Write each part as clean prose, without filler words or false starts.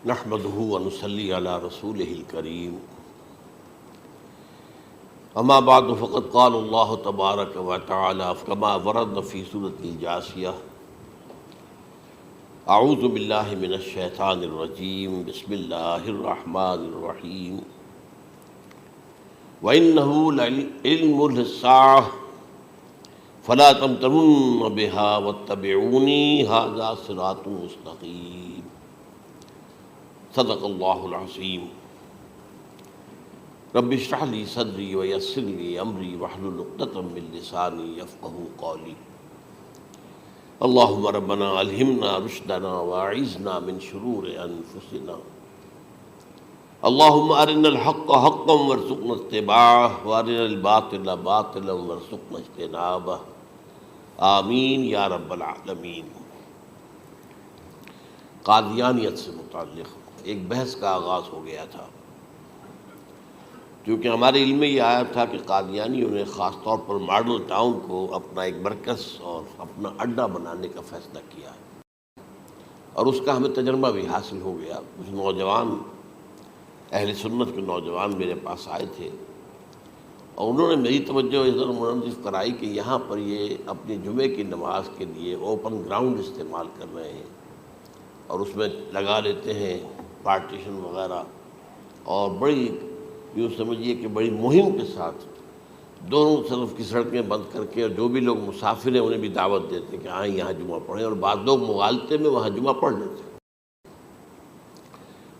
نحمده ونصلي على رسوله الكريم اما بعد فقد قال الله تبارك وتعالى كما ورد في سورة الجاثية اعوذ بالله من الشيطان الرجيم بسم الله الرحمن الرحيم وإنه لعلم للساعة فلا تمترن بها واتبعوني هذا صراط مستقيم صدق اللہ العظیم رب اشرح لی صدری ویسر لی امری واحلل عقدۃ من لسانی یفقہوا قولی اللہم ربنا الہمنا رشدنا واعذنا من شرور انفسنا اللہم ارنا الحق حقا وارزقنا اتباعہ وارنا الباطل باطلا وارزقنا اجتنابہ آمین یا رب العالمین۔ قادیانیت سے متعلق ایک بحث کا آغاز ہو گیا تھا، کیونکہ ہمارے علم میں یہ آیا تھا کہ قادیانیوں نے خاص طور پر ماڈل ٹاؤن کو اپنا ایک مرکز اور اپنا اڈہ بنانے کا فیصلہ کیا ہے، اور اس کا ہمیں تجربہ بھی حاصل ہو گیا۔ کچھ نوجوان اہل سنت کے نوجوان میرے پاس آئے تھے اور انہوں نے میری توجہ اس طرح منعطف کرائی کہ یہاں پر یہ اپنی جمعے کی نماز کے لیے اوپن گراؤنڈ استعمال کر رہے ہیں اور اس میں لگا لیتے ہیں پارٹیشن وغیرہ، اور بڑی یوں سمجھیے کہ بڑی مہم کے ساتھ دونوں طرف کی سڑکیں بند کر کے، اور جو بھی لوگ مسافر ہیں انہیں بھی دعوت دیتے کہ آئیں یہاں جمعہ پڑھیں، اور بعض لوگ مغالطے میں وہاں جمعہ پڑھ لیتے۔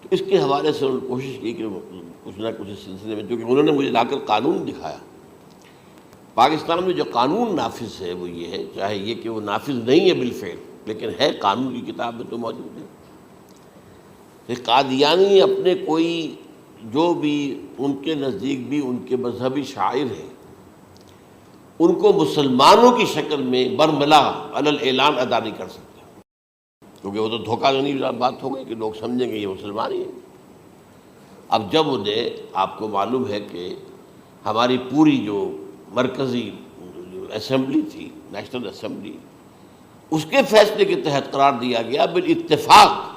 تو اس کے حوالے سے انہوں نے کوشش کی کہ کچھ نہ کچھ اس سلسلے میں، کیونکہ انہوں نے مجھے لا کر قانون دکھایا۔ پاکستان میں جو قانون نافذ ہے وہ یہ ہے، چاہے یہ کہ وہ نافذ نہیں ہے بالفعل، لیکن ہے، قانون کی کتاب میں تو موجود ہے کہ قادیانی اپنے کوئی جو بھی ان کے نزدیک بھی ان کے مذہبی شاعر ہیں، ان کو مسلمانوں کی شکل میں برملا علی الاعلان ادا نہیں کر سکتے، کیونکہ وہ تو دھوکہ دہی بات ہو گئی کہ لوگ سمجھیں گے یہ مسلمان ہی ہیں۔ اب جب انہیں، آپ کو معلوم ہے کہ ہماری پوری جو مرکزی اسمبلی تھی، نیشنل اسمبلی، اس کے فیصلے کے تحت قرار دیا گیا بالاتفاق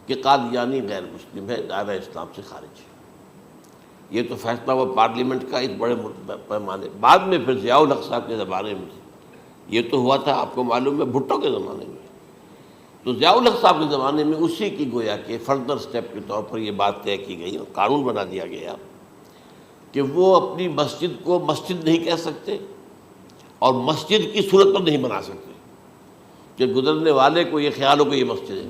کہ قادیانی غیر مسلم ہے، دائرہ اسلام سے خارج ہے۔ یہ تو فیصلہ ہوا پارلیمنٹ کا ایک بڑے پیمانے، بعد میں پھر ضیاء الحق صاحب کے زمانے میں یہ تو ہوا تھا، آپ کو معلوم ہے، بھٹو کے زمانے میں۔ تو ضیاء الحق صاحب کے زمانے میں اسی کی گویا کہ فردر سٹیپ کے طور پر یہ بات طے کی گئی اور قانون بنا دیا گیا کہ وہ اپنی مسجد کو مسجد نہیں کہہ سکتے اور مسجد کی صورت پر نہیں بنا سکتے کہ گزرنے والے کو یہ خیال ہو کہ یہ مسجد ہے۔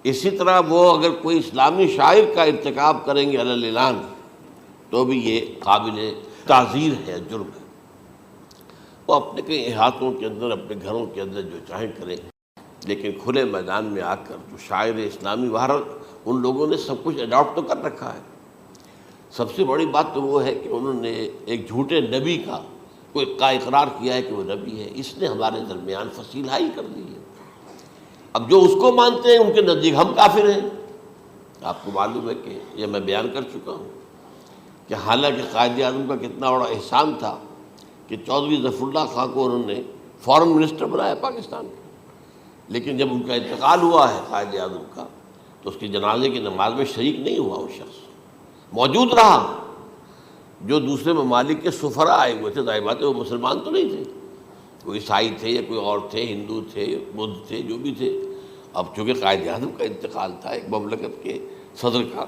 اسی طرح وہ اگر کوئی اسلامی شاعر کا ارتکاب کریں گے علی الاعلان تو بھی یہ قابل تعزیر ہے، جرم ہے۔ وہ اپنے کئی احاطوں کے اندر، اپنے گھروں کے اندر جو چاہیں کریں، لیکن کھلے میدان میں آ کر جو شاعر اسلامی باہر، ان لوگوں نے سب کچھ اڈاپٹ تو کر رکھا ہے۔ سب سے بڑی بات تو وہ ہے کہ انہوں نے ایک جھوٹے نبی کا اقرار کیا ہے کہ وہ نبی ہے، اس نے ہمارے درمیان فصیل حائی کر دی ہے۔ اب جو اس کو مانتے ہیں ان کے نزدیک ہم کافر ہیں۔ آپ کو معلوم ہے کہ یہ میں بیان کر چکا ہوں کہ حالانکہ قائد اعظم کا کتنا بڑا احسان تھا کہ چودھری ظفر اللہ خان کو انہوں نے فارن منسٹر بنایا پاکستان کا، لیکن جب ان کا انتقال ہوا ہے قائد اعظم کا تو اس کی جنازے کی نماز میں شریک نہیں ہوا، وہ شخص موجود رہا۔ جو دوسرے ممالک کے سفراء آئے ہوئے تھے، ظاہر بات ہے وہ مسلمان تو نہیں تھے، کوئی عیسائی تھے یا کوئی اور تھے، ہندو تھے، بدھ تھے، جو بھی تھے۔ اب چونکہ قائد اعظم کا انتقال تھا ایک مملکت کے صدر کا،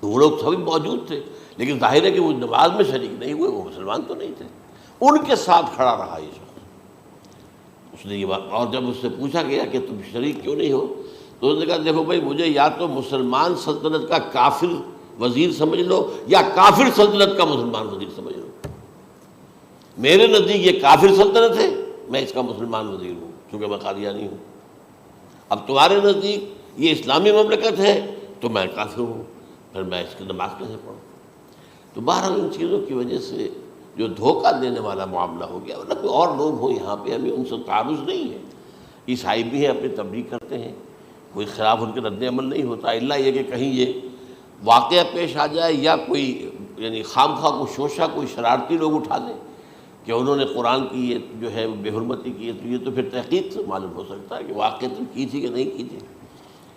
تو وہ لوگ سبھی موجود تھے، لیکن ظاہر ہے کہ وہ نماز میں شریک نہیں ہوئے، وہ مسلمان تو نہیں تھے۔ ان کے ساتھ کھڑا رہا یہ شخص۔ اس نے یہ بات، اور جب اس سے پوچھا گیا کہ تم شریک کیوں نہیں ہو تو اس نے کہا دیکھو بھائی، مجھے یا تو مسلمان سلطنت کا کافر وزیر سمجھ لو یا کافر سلطنت کا مسلمان وزیر سمجھ لو۔ میرے نزدیک یہ کافر سلطنت ہے، میں اس کا مسلمان وزیر ہوں کیونکہ میں قادیانی ہوں۔ اب تمہارے نزدیک یہ اسلامی مملکت ہے تو میں کافر ہوں، پھر میں اس کی نماز کیسے پڑھوں؟ تو بہرحال ان چیزوں کی وجہ سے جو دھوکہ دینے والا معاملہ ہو گیا، ورنہ کوئی اور لوگ ہوں یہاں پہ، ہمیں ان سے تعارض نہیں ہے۔ عیسائی بھی ہیں، اپنی تبلیغ کرتے ہیں، کوئی خلاف ان کے رد عمل نہیں ہوتا، الا یہ کہ کہیں یہ واقعہ پیش آ جائے یا کوئی یعنی خام خواہ کو شوشہ کوئی شرارتی لوگ اٹھا دیں کہ انہوں نے قرآن کی یہ جو ہے بے حرمتی کی ہے، تو یہ تو پھر تحقیق سے معلوم ہو سکتا ہے کہ واقعہ کی تھی کہ نہیں کی تھی۔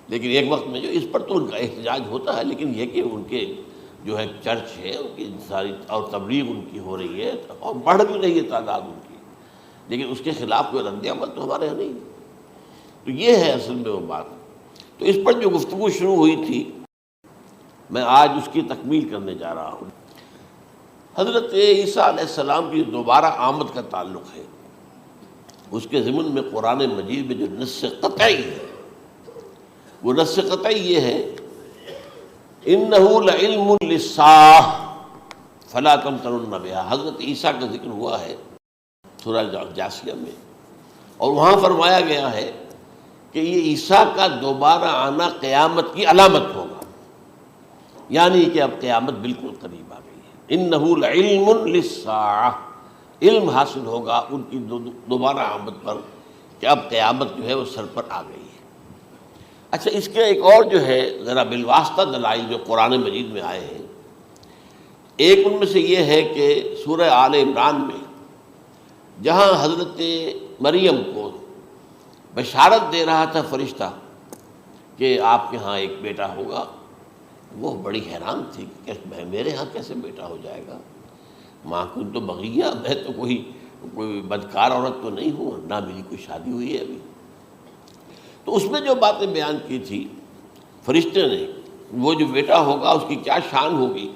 لیکن ایک وقت میں جو اس پر تو ان کا احتجاج ہوتا ہے، لیکن یہ کہ ان کے جو ہے چرچ ہے ان کی ساری اور تبلیغ ان کی ہو رہی ہے اور بڑھ بھی رہی ہے تعداد ان کی، لیکن اس کے خلاف کوئی رد عمل تو ہمارے یہاں نہیں۔ تو یہ ہے اصل میں وہ بات۔ تو اس پر جو گفتگو شروع ہوئی تھی میں آج اس کی تکمیل کرنے جا رہا ہوں۔ حضرت عیسیٰ علیہ السلام کی دوبارہ آمد کا تعلق ہے، اس کے ضمن میں قرآن مجید میں جو نص قطعی ہے، وہ نص قطعی یہ ہے اِنَّهُ لَعِلْمٌ لِلسَّاعَةِ فَلَا تَمْتَرُنَّ بِهَا۔ حضرت عیسیٰ کا ذکر ہوا ہے سورہ جاسیہ میں، اور وہاں فرمایا گیا ہے کہ یہ عیسیٰ کا دوبارہ آنا قیامت کی علامت ہوگا، یعنی کہ اب قیامت بالکل قریب آ گئی ہے۔ اِنَّهُ لَعِلْمٌ لِلسَّاعَةِ، علم حاصل ہوگا ان کی دوبارہ آمد پر کہ اب قیامت جو ہے وہ سر پر آ گئی ہے۔ اچھا، اس کے ایک اور جو ہے ذرا بالواسطہ دلائل جو قرآن مجید میں آئے ہیں، ایک ان میں سے یہ ہے کہ سورہ آل عمران میں جہاں حضرت مریم کو بشارت دے رہا تھا فرشتہ کہ آپ کے ہاں ایک بیٹا ہوگا، وہ بڑی حیران تھی کہ میرے ہاں کیسے بیٹا ہو جائے گا، ماں کو تو بغیہ، میں تو کوئی بدکار عورت تو نہیں ہوں، نہ میری کوئی شادی ہوئی ہے ابھی۔ تو اس میں جو باتیں بیان کی تھی فرشتے نے، وہ جو بیٹا ہوگا اس کی کیا شان ہوگی،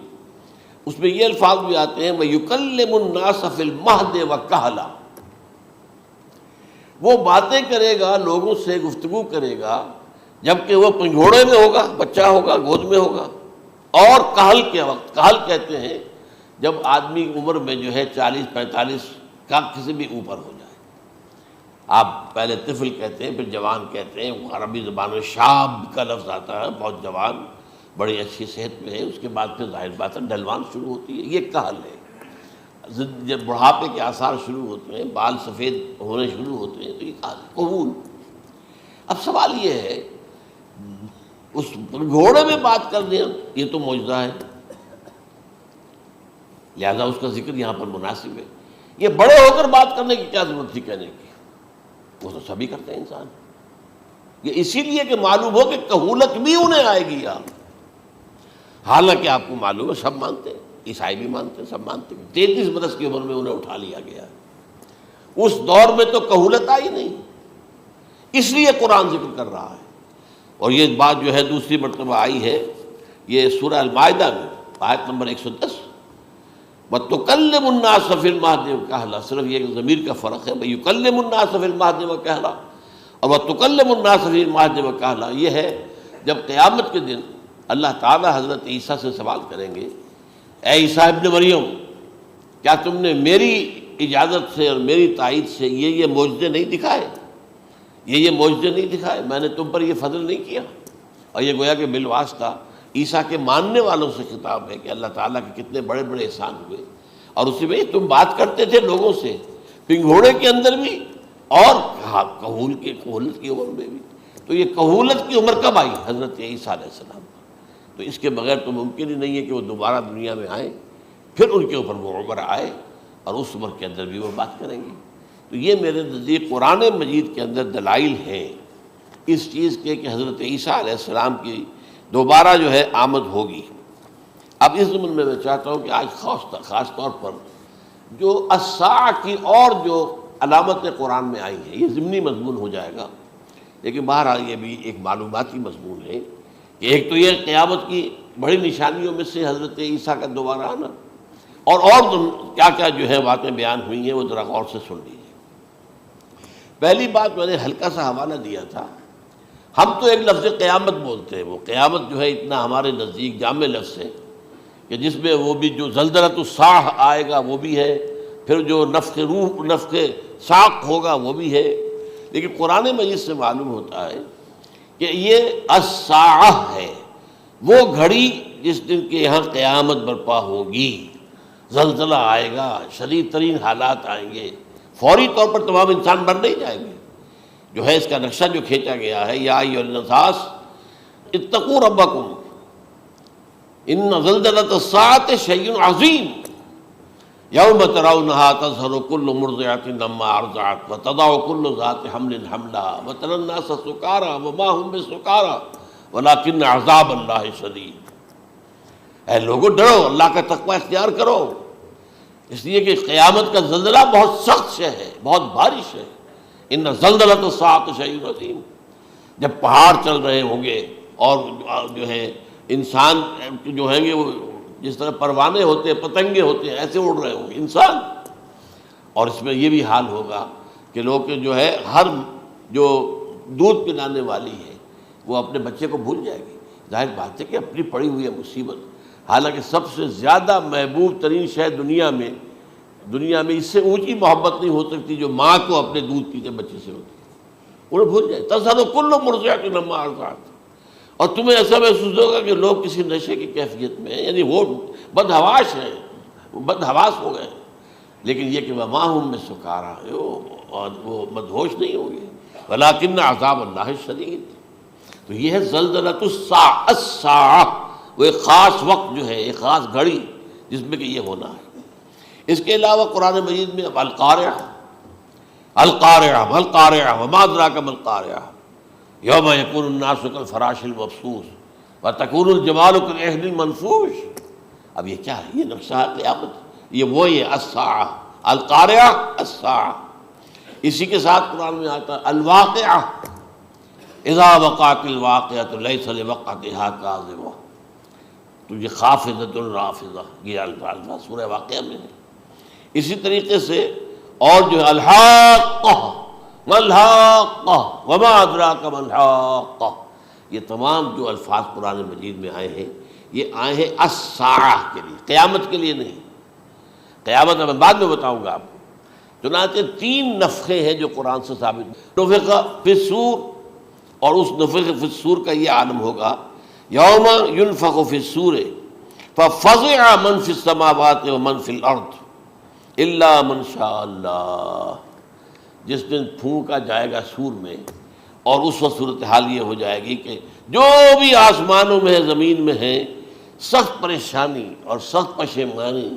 اس میں یہ الفاظ بھی آتے ہیں وَيُكَلِّمُ النَّاسَ فِي الْمَهْدِ وَكَهْلًا، وہ باتیں کرے گا، لوگوں سے گفتگو کرے گا جبکہ وہ پنگھوڑے میں ہوگا، بچہ ہوگا، گود میں ہوگا، اور کہل کے وقت، کہل کہتے ہیں جب آدمی عمر میں جو ہے 40-45 کا کسی بھی اوپر ہو جائے، آپ پہلے طفل کہتے ہیں، پھر جوان کہتے ہیں، عربی زبان میں شاب کا لفظ آتا ہے، بہت جوان، بڑی اچھی صحت میں ہے، اس کے بعد پھر ظاہر بات ہے ڈھلوان شروع ہوتی ہے، یہ کہل ہے۔ جب بڑھاپے کے آثار شروع ہوتے ہیں، بال سفید ہونے شروع ہوتے ہیں، تو یہ کہل ہے، قبول۔ اب سوال یہ ہے اس گھوڑے میں بات کر دیں، یہ تو معجزہ ہے، لہذا اس کا ذکر یہاں پر مناسب ہے۔ یہ بڑے ہو کر بات کرنے کی کیا ضرورت تھی کہنے کی، وہ تو سبھی کرتے ہیں انسان، یہ اسی لیے کہ معلوم ہو کہ کہولت بھی انہیں آئے گی یار، حالانکہ آپ کو معلوم ہے سب مانتے ہیں، عیسائی بھی مانتے ہیں، سب مانتے ہیں، 33 برس کی عمر میں انہیں اٹھا لیا گیا، اس دور میں تو کہولت آئی نہیں، اس لیے قرآن ذکر کر رہا ہے۔ اور یہ بات جو ہے دوسری مرتبہ آئی ہے، یہ سورہ المائدہ میں آیت نمبر 110 وَتُكَلِّمُ النَّاسَ فِي الْمَهْدِ وَكَهْلًا، صرف یہ ضمیر کا فرق ہے، وَيُكَلِّمُ النَّاسَ فِي الْمَهْدِ وَكَهْلًا، اور وَتُكَلِّمُ النَّاسَ فِي الْمَهْدِ وَكَهْلًا یہ ہے جب قیامت کے دن اللہ تعالیٰ حضرت عیسیٰ سے سوال کریں گے، اے عیسیٰ ابن مریم، کیا تم نے میری اجازت سے اور میری تائید سے یہ معجزے نہیں دکھائے، یہ معجزے نہیں دکھائے، میں نے تم پر یہ فضل نہیں کیا؟ اور یہ گویا کہ بالواسطہ عیسیٰ کے ماننے والوں سے خطاب ہے کہ اللہ تعالیٰ کے کتنے بڑے بڑے احسان ہوئے، اور اسی میں تم بات کرتے تھے لوگوں سے پنگھوڑے کے اندر بھی اور کہولت کی عمر میں بھی، تو یہ کہولت کی عمر کب آئی؟ حضرت عیسیٰ علیہ السلام، تو اس کے بغیر تو ممکن ہی نہیں ہے کہ وہ دوبارہ دنیا میں آئیں، پھر ان کے اوپر وہ عمر آئے اور اس عمر کے اندر بھی وہ بات کریں گے۔ تو یہ میرے نزدیک قرآن مجید کے اندر دلائل ہیں اس چیز کے کہ حضرت عیسیٰ علیہ السلام کی دوبارہ جو ہے آمد ہوگی۔ اب اس ضمن میں چاہتا ہوں کہ آج خاص طور پر جو الساعہ کی اور جو علامتیں قرآن میں آئی ہیں، یہ ضمنی مضمون ہو جائے گا، لیکن بہرحال یہ بھی ایک معلوماتی مضمون ہے کہ ایک تو یہ قیامت کی بڑی نشانیوں میں سے حضرت عیسیٰ کا دوبارہ آنا، اور کیا کیا جو ہے باتیں بیان ہوئی ہیں وہ ذرا غور سے سن لیجیے۔ پہلی بات میں نے ہلکا سا حوالہ دیا تھا، ہم تو ایک لفظ قیامت بولتے ہیں، وہ قیامت جو ہے اتنا ہمارے نزدیک جامع لفظ ہے کہ جس میں وہ بھی جو زلزلۃ الساعہ آئے گا وہ بھی ہے، پھر جو نفخ روح، نفخ ساق ہوگا وہ بھی ہے، لیکن قرآن مجید سے معلوم ہوتا ہے کہ یہ الساعہ ہے، وہ گھڑی جس دن کے یہاں قیامت برپا ہوگی، زلزلہ آئے گا، شدید ترین حالات آئیں گے، فوری طور پر تمام انسان مر نہیں جائیں گے۔ جو ہے اس کا نقشہ جو کھینچا گیا ہے، یا ایھا الناس اتقوا ربکم ان زلزلۃ الساعۃ شیء عظیم یوم ترونها تذہل کل مرضعۃ عما ارضعت وتضع کل ذات حمل حملها وتری الناس سکارى وما هم بسکارى ولیکن عذاب اللہ شدید، اے لوگوں ڈرو، اللہ کا تقوی اختیار کرو، اس لیے کہ قیامت کا زلزلہ بہت سخت شے ہے، بہت بارش ہے۔ ان زلزلۃ الساعۃ شیء عظیم، جب پہاڑ چل رہے ہوں گے اور جو ہے انسان جو ہیں گے وہ جس طرح پروانے ہوتے ہیں، پتنگے ہوتے ہیں، ایسے اڑ رہے ہوں گے انسان، اور اس میں یہ بھی حال ہوگا کہ لوگ جو ہے ہر جو دودھ پلانے والی ہے وہ اپنے بچے کو بھول جائے گی۔ ظاہر بات ہے کہ اپنی پڑی ہوئی ہے مصیبت، حالانکہ سب سے زیادہ محبوب ترین شے دنیا میں اس سے اونچی محبت نہیں ہو سکتی جو ماں کو اپنے دودھ پیتے بچے سے ہوتی ہے، انہیں بھول جائے۔ تذہل کل مرضعۃ عما ارضعت، اور تمہیں ایسا محسوس ہوگا کہ لوگ کسی نشے کی کیفیت میں ہیں، یعنی وہ بدحواش ہیں، وہ بدحواس ہو گئے، لیکن یہ کہ وما ہم بسکارى، اور وہ مدہوش نہیں ہوں گے، ولکن عذاب اللہ شدید۔ تو یہ ہے زلزلۃ الساعہ، وہ ایک خاص وقت جو ہے، ایک خاص گھڑی جس میں کہ یہ ہونا ہے۔ اس کے علاوہ قرآن مجید میں القارعہ، القارعہ القارعہ وما ادراک ما القارعہ، یوم یکون الناس کالفراش المبثوث وتکون الجبال کالعہن المنفوش۔ اب یہ کیا ہے؟ یہ نقشہ ہے قیامت، یہ وہی ہے الساعہ، القارعہ الساعہ۔ اسی کے ساتھ قرآن میں آتا ہے الواقعہ، اذا وقعت الواقعۃ لیس لوقعتها کاذبہ، تو یہ خافضۃ رافضہ، یہ الفاظ سورہ واقعہ میں ہے۔ اسی طریقے سے اور جو ہے الحاقہ، ما الحاقہ وما ادراک ما الحاقہ، یہ تمام جو الفاظ قرآن مجید میں آئے ہیں یہ آئے ہیں الساعہ کے لیے، قیامت کے لیے نہیں۔ قیامت میں بعد میں بتاؤں گا آپ کو۔ چنانچہ 3 نفخے ہیں جو قرآن سے ثابت، نفخ فی الصور، اور اس نفخ فی الصور کا یہ عالم ہوگا یوم ینفخ فی الصور ففزع من فی السماوات ومن فی الارض الا من شاء اللہ، جس دن پھونکا جائے گا سور میں، اور اس وقت صورتحال یہ ہو جائے گی کہ جو بھی آسمانوں میں ہے، زمین میں ہے، سخت پریشانی اور سخت پشیمانی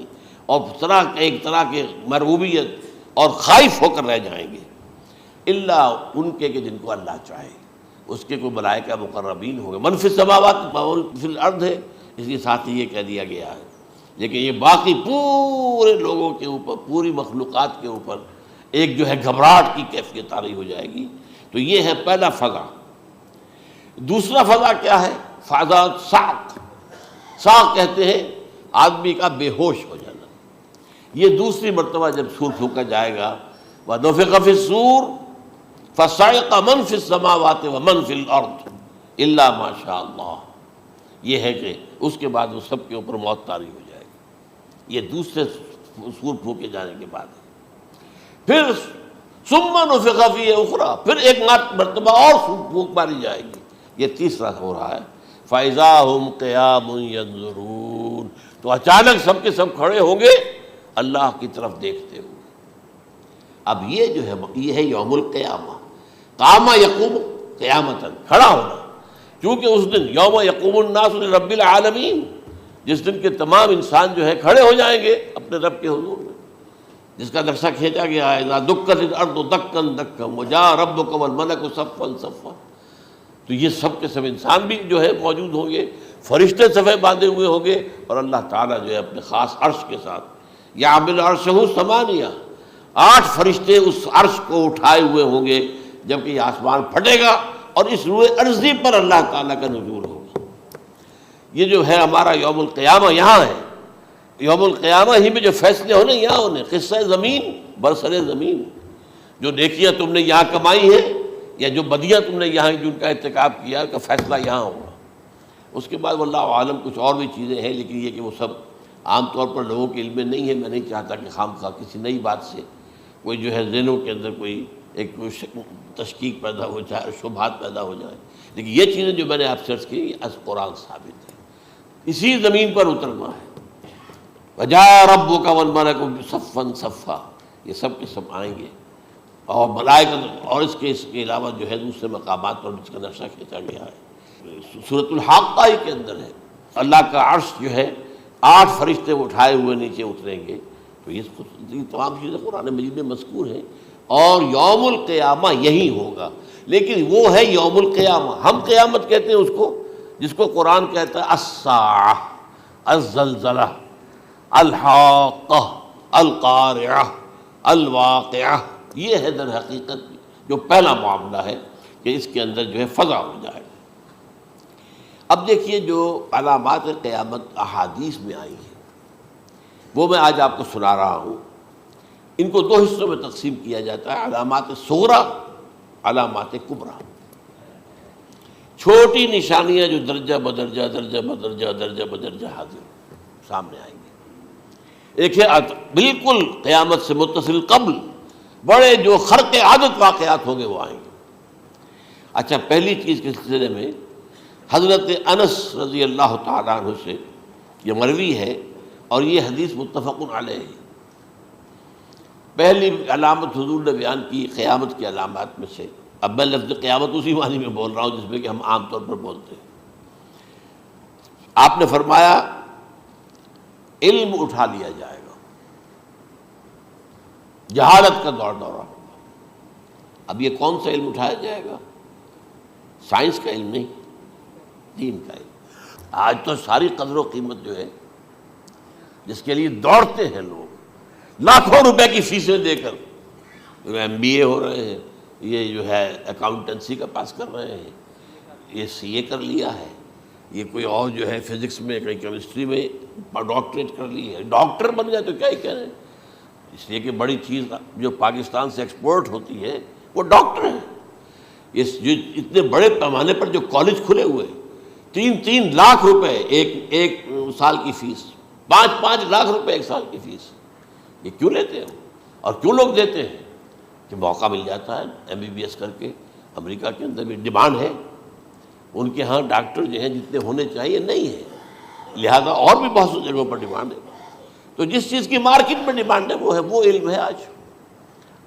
اور ایک طرح کے مرعوبیت اور خائف ہو کر رہ جائیں گے، الا ان کے کہ جن کو اللہ چاہے، اس کے کوئی ملائکہ مقربین ہوں گے۔ من فی السماوات فی الارض ہے، اس کے ساتھ ہی یہ کہہ دیا گیا ہے، لیکن یہ باقی پورے لوگوں کے اوپر، پوری مخلوقات کے اوپر ایک جو ہے گھبراہٹ کی کیفیت طاری ہو جائے گی۔ تو یہ ہے پہلا فضا۔ دوسرا فضا کیا ہے؟ فضا صعق، صعق کہتے ہیں آدمی کا بے ہوش ہو جانا۔ یہ دوسری مرتبہ جب سور پھونکا جائے گا، وَنُفِخَ فِي الصُّورِ فَصَعِقَ مَن فِي السَّمَاوَاتِ وَمَن فِي الْأَرْضِ إِلَّا مَا شَاءَ اللَّهُ، یہ ہے کہ اس کے بعد وہ سب کے اوپر موت طاری ہو جائے گی۔ یہ دوسرے سور پھونکے جانے کے بعد ہے۔ پھر ثُمَّ نُفِخَ فِيهِ أُخْرَى، پھر ایک مرتبہ اور پھونک ماری جائے گی، یہ تیسرا ہو رہا ہے۔ فَإِذَا هُمْ قِيَامٌ يَنظُرُونَ، تو اچانک سب کے سب کھڑے ہوں گے اللہ کی طرف دیکھتے ہوئے۔ اب یہ جو ہے یہ ہے یوم القیامہ، قام یقوم قیامتاً، کھڑا ہونا، کیونکہ اس دن یوم یقوم الناس لرب العالمین، جس دن کے تمام انسان جو ہے کھڑے ہو جائیں گے اپنے رب کے حضور میں، جس کا نقشہ کھینچا گیا ہے اذا دکت الارض دکا دکا وجاء ربک والملک صفا صفا۔ تو یہ سب کے سب انسان بھی جو ہے موجود ہوں گے، فرشتے صفے باندھے ہوئے ہوں گے، اور اللہ تعالیٰ جو ہے اپنے خاص عرش کے ساتھ، یحمل عرشہ ثمانیہ، 8 فرشتے اس عرش کو اٹھائے ہوئے ہوں گے، جبکہ یہ آسمان پھٹے گا اور اس روئے ارضی پر اللہ تعالیٰ کا نزول ہوگا۔ یہ جو ہے ہمارا یوم القیامہ یہاں ہے، یوم القیامہ ہی میں جو فیصلے ہونے یہاں ہونے، قصہ زمین برسر زمین، جو نیکیاں تم نے یہاں کمائی ہیں یا جو بدیاں تم نے یہاں جن کا ارتکاب کیا کا فیصلہ یہاں ہوگا۔ اس کے بعد واللہ عالم کچھ اور بھی چیزیں ہیں، لیکن یہ کہ وہ سب عام طور پر لوگوں کے علم میں نہیں ہے۔ میں نہیں چاہتا کہ خام خواہ کسی نئی بات سے کوئی جو ہے ذہنوں کے اندر کوئی ایک تشکیک پیدا ہو جائے، شبہات پیدا ہو جائے، لیکن یہ چیزیں جو میں نے آپ سرچ کی از قرآن ثابت ہے، اسی زمین پر اترنا ہے۔ وجاء ربک والملک صفا صفا، یہ سب کے سب آئیں گے، اور ملائکہ، اور اس کے علاوہ جو ہے دوسرے مقامات پر جس کا نقشہ کھینچا گیا ہے سورۃ الحاقہ کے اندر ہے، اللہ کا عرش جو ہے 8 فرشتے اٹھائے ہوئے نیچے اتریں گے۔ تو یہ تمام چیزیں قرآن مجید میں مذکور ہیں، اور یوم القیامہ یہی ہوگا، لیکن وہ ہے یوم القیامہ، ہم قیامت کہتے ہیں اس کو، جس کو قرآن کہتا ہے الساعہ، الزلزلہ، الحاقہ، القارعہ، الواقعہ، یہ ہے در حقیقت جو پہلا معاملہ ہے کہ اس کے اندر جو ہے فضا ہو جائے۔ اب دیکھیے جو علامات قیامت احادیث میں آئی ہیں وہ میں آج آپ کو سنا رہا ہوں۔ ان کو دو حصوں میں تقسیم کیا جاتا ہے، علامات صغریٰ، علامات کبریٰ۔ چھوٹی نشانیاں جو درجہ بدرجہ درجہ بدرجہ درجہ بدرجہ حاضر سامنے آئیں گے۔ ایک ہے بالکل قیامت سے متصل قبل بڑے جو خرق عادت واقعات ہوں گے وہ آئیں گے۔ اچھا، پہلی چیز کے سلسلے میں حضرت انس رضی اللہ تعالیٰ عنہ سے یہ مروی ہے اور یہ حدیث متفق علیہ ہے۔ پہلی علامت حضور نے بیان کی قیامت کی علامات میں سے، اب میں لفظ قیامت اسی معنی میں بول رہا ہوں جس میں کہ ہم عام طور پر بولتے ہیں۔ آپ نے فرمایا علم اٹھا لیا جائے گا، جہالت کا دورہ ہوگا۔ اب یہ کون سا علم اٹھایا جائے گا؟ سائنس کا علم نہیں، دین کا علم۔ آج تو ساری قدر و قیمت جو ہے جس کے لیے دوڑتے ہیں لوگ، لاکھوں روپے کی فیسیں دے کر، MBA ہو رہے ہیں، یہ جو ہے اکاؤنٹنسی کا پاس کر رہے ہیں، یہ CA کر لیا ہے، یہ کوئی اور جو ہے فزکس میں، کہیں کیمسٹری میں ڈاکٹریٹ کر لی ہے، ڈاکٹر بن جائے تو کیا ہی کہہ رہے ہیں۔ اس لیے کہ بڑی چیز جو پاکستان سے ایکسپورٹ ہوتی ہے وہ ڈاکٹر ہیں۔ جو اتنے بڑے پیمانے پر جو کالج کھلے ہوئے، 3 لاکھ روپے ایک سال کی فیس، 5 لاکھ روپے ایک سال کی فیس، یہ کیوں لیتے ہیں اور کیوں لوگ دیتے ہیں؟ کہ موقع مل جاتا ہے MBBS کر کے۔ امریکہ کے اندر بھی ڈیمانڈ ہے، ان کے ہاں ڈاکٹر جو ہیں جتنے ہونے چاہیے نہیں ہے، لہذا اور بھی بہت سی جگہوں پر ڈیمانڈ ہے۔ تو جس چیز کی مارکیٹ میں ڈیمانڈ ہے وہ علم ہے۔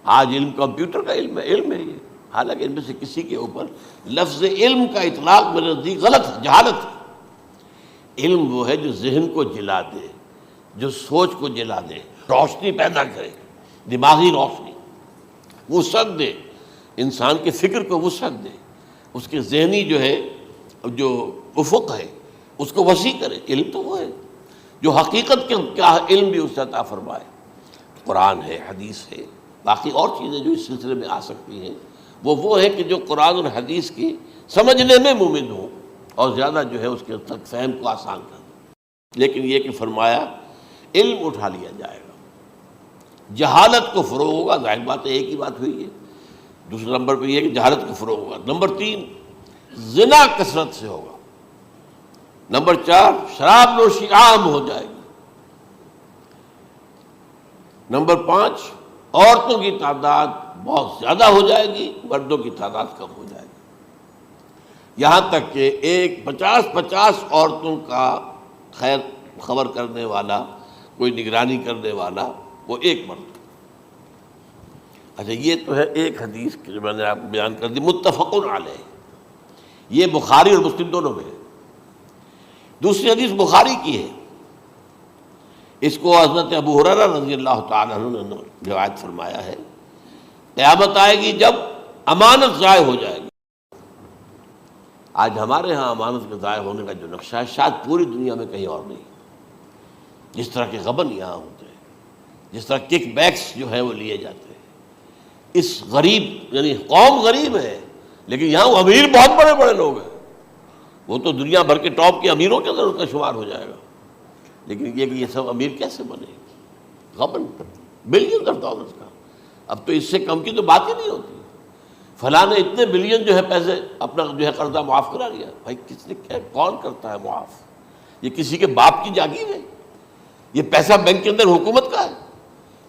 آج علم کمپیوٹر کا علم ہے یہ، حالانکہ ان میں سے کسی کے اوپر لفظ علم کا اطلاق میرے نزدیک غلط ہے، جہالت ہے۔ علم وہ ہے جو ذہن کو جلا دے، جو سوچ کو جلا دے، روشنی پیدا کرے، دماغی روشنی، وسعت دے، انسان کے فکر کو وسعت دے، اس کے ذہنی جو ہے جو افق ہے اس کو وسیع کرے۔ علم تو وہ ہے جو حقیقت کے کیا علم بھی اسے عطا فرمائے۔ قرآن ہے، حدیث ہے، باقی اور چیزیں جو اس سلسلے میں آ سکتی ہیں وہ ہے کہ جو قرآن اور حدیث کی سمجھنے میں مومن ہوں اور زیادہ جو ہے اس کے تک فہم کو آسان کر دیں۔ لیکن یہ کہ فرمایا علم اٹھا لیا جائے گا، جہالت کو فروغ ہوگا، ظاہر بات ہے ایک ہی بات ہوئی ہے۔ دوسرے نمبر پہ یہ کہ جہالت کو فروغ ہوگا۔ نمبر 3 زنا کثرت سے ہوگا۔ نمبر 4 شراب نوشی عام ہو جائے گی۔ نمبر 5 عورتوں کی تعداد بہت زیادہ ہو جائے گی، مردوں کی تعداد کم ہو جائے گی، یہاں تک کہ 50 عورتوں کا خیر خبر کرنے والا، کوئی نگرانی کرنے والا، وہ ایک مرد۔ اچھا، یہ تو ہے ایک حدیث جو میں نے آپ کو بیان کر دی، متفق علیہ، یہ بخاری اور مسلم دونوں میں ہے۔ دوسری حدیث بخاری کی ہے، اس کو حضرت ابو ہریرہ رضی اللہ تعالیٰ عنہ نے روایت فرمایا ہے، قیامت آئے گی جب امانت ضائع ہو جائے گی۔ آج ہمارے ہاں امانت کے ضائع ہونے کا جو نقشہ ہے شاید پوری دنیا میں کہیں اور نہیں۔ جس طرح کے غبن یہاں ہوتے ہیں، جس طرح کک بیکس جو ہے وہ لیے جاتے ہیں، اس غریب یعنی قوم غریب ہے لیکن یہاں وہ امیر بہت بڑے بڑے لوگ ہیں، وہ تو دنیا بھر کے ٹاپ کے امیروں کے اندر ان کا شمار ہو جائے گا۔ لیکن یہ کہ یہ سب امیر کیسے بنے؟ غبن بلین آف ڈالرز کا، اب تو اس سے کم کی تو بات ہی نہیں ہوتی۔ فلاں نے اتنے بلین جو ہے پیسے اپنا جو ہے قرضہ معاف کرا لیا۔ بھائی کس نے کیا، کون کرتا ہے معاف؟ یہ کسی کے باپ کی جاگیر ہے؟ یہ پیسہ بینک کے اندر حکومت کا ہے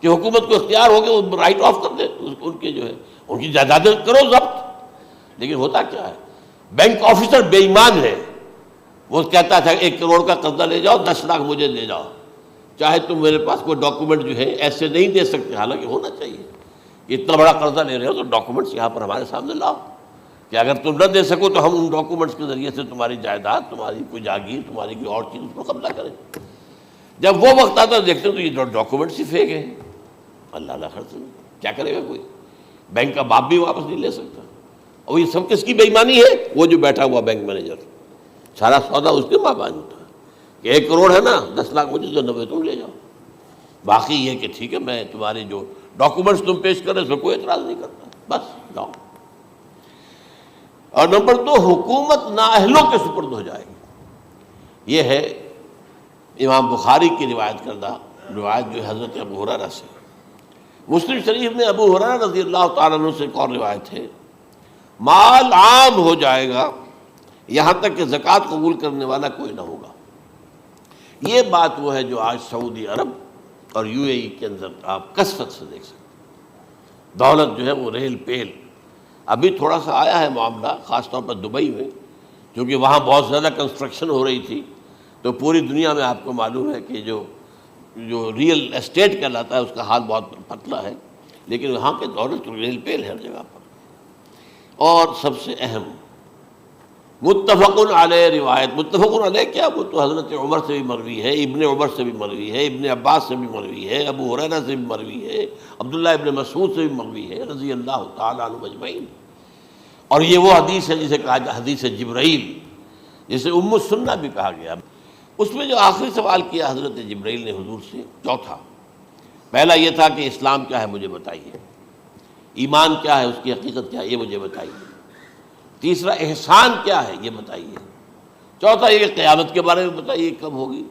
کہ حکومت کو اختیار ہو گیا وہ رائٹ آف کر دے ان کے جو ہے ان کی جائیدادیں کرو ضبط۔ لیکن ہوتا کیا ہے، بینک آفیسر بے ایمان ہے، وہ کہتا تھا 1 کروڑ کا قرضہ لے جاؤ، 10 لاکھ مجھے دے جاؤ، چاہے تم میرے پاس کوئی ڈاکومنٹ جو ہے ایسے نہیں دے سکتے، حالانکہ ہونا چاہیے کہ اتنا بڑا قرضہ لے رہے ہو تو ڈاکومنٹس یہاں پر ہمارے سامنے لاؤ کہ اگر تم نہ دے سکو تو ہم ان ڈاکومنٹس کے ذریعے سے تمہاری جائیداد، تمہاری کوئی جاگیر، تمہاری کوئی اور چیز اس کو قبضہ کریں۔ جب وہ وقت آتا دیکھتے تو یہ ڈاکومنٹس ہی فیک ہیں، اللہ خرچ کیا کرے گا کوئی؟ بینک کا باپ بھی واپس نہیں لے سکتا۔ اور یہ سب کس کی بے ایمانی ہے؟ وہ جو بیٹھا ہوا بینک مینیجر، سارا سودا اس کے مابین ہوتا ہے کہ 1 کروڑ ہے نا، 10 لاکھ مجھے دو، 90 تم لے جاؤ، باقی یہ کہ ٹھیک ہے میں تمہارے جو ڈاکومنٹس تم پیش کر رہے اس میں کوئی اعتراض نہیں کرتا، بس جاؤ۔ اور نمبر 2، حکومت نااہلوں کے سپرد ہو جائے گی۔ یہ ہے امام بخاری کی روایت کردہ روایت جو حضرت ابو ہریرہ سے۔ مسلم شریف میں ابو ہریرہ رضی اللہ تعالیٰ عنہ سے ایک اور روایت ہے، مال عام ہو جائے گا یہاں تک کہ زکوٰۃ قبول کرنے والا کوئی نہ ہوگا۔ یہ بات وہ ہے جو آج سعودی عرب اور UAE کے اندر آپ کثرت سے دیکھ سکتے ہیں۔ دولت جو ہے وہ ریل پیل، ابھی تھوڑا سا آیا ہے معاملہ خاص طور پر دبئی میں، کیونکہ وہاں بہت زیادہ کنسٹرکشن ہو رہی تھی، تو پوری دنیا میں آپ کو معلوم ہے کہ جو ریئل اسٹیٹ کہلاتا ہے اس کا حال بہت پتلا ہے، لیکن وہاں کے دولت ریل پیل ہے ہر جگہ پر۔ اور سب سے اہم متفق علیہ روایت، متفق علیہ کیا، وہ تو حضرت عمر سے بھی مروی ہے، ابن عمر سے بھی مروی ہے، ابن عباس سے بھی مروی ہے، ابو ہریرہ سے بھی مروی ہے، عبداللہ ابن مسعود سے بھی مروی ہے رضی اللہ تعالیٰ عنہ اجمعین۔ اور یہ وہ حدیث ہے جسے کہا جائے حدیث جبرائیل، جسے ام السنہ بھی کہا گیا۔ اس میں جو آخری سوال کیا حضرت جبرائیل نے حضور سے، چوتھا، پہلا یہ تھا کہ اسلام کیا ہے مجھے بتائیے، ایمان کیا ہے، اس کی حقیقت کیا ہے یہ مجھے بتائیے، تیسرا احسان کیا ہے یہ بتائیے، چوتھا یہ کہ قیامت کے بارے میں بتائیے کب ہوگی۔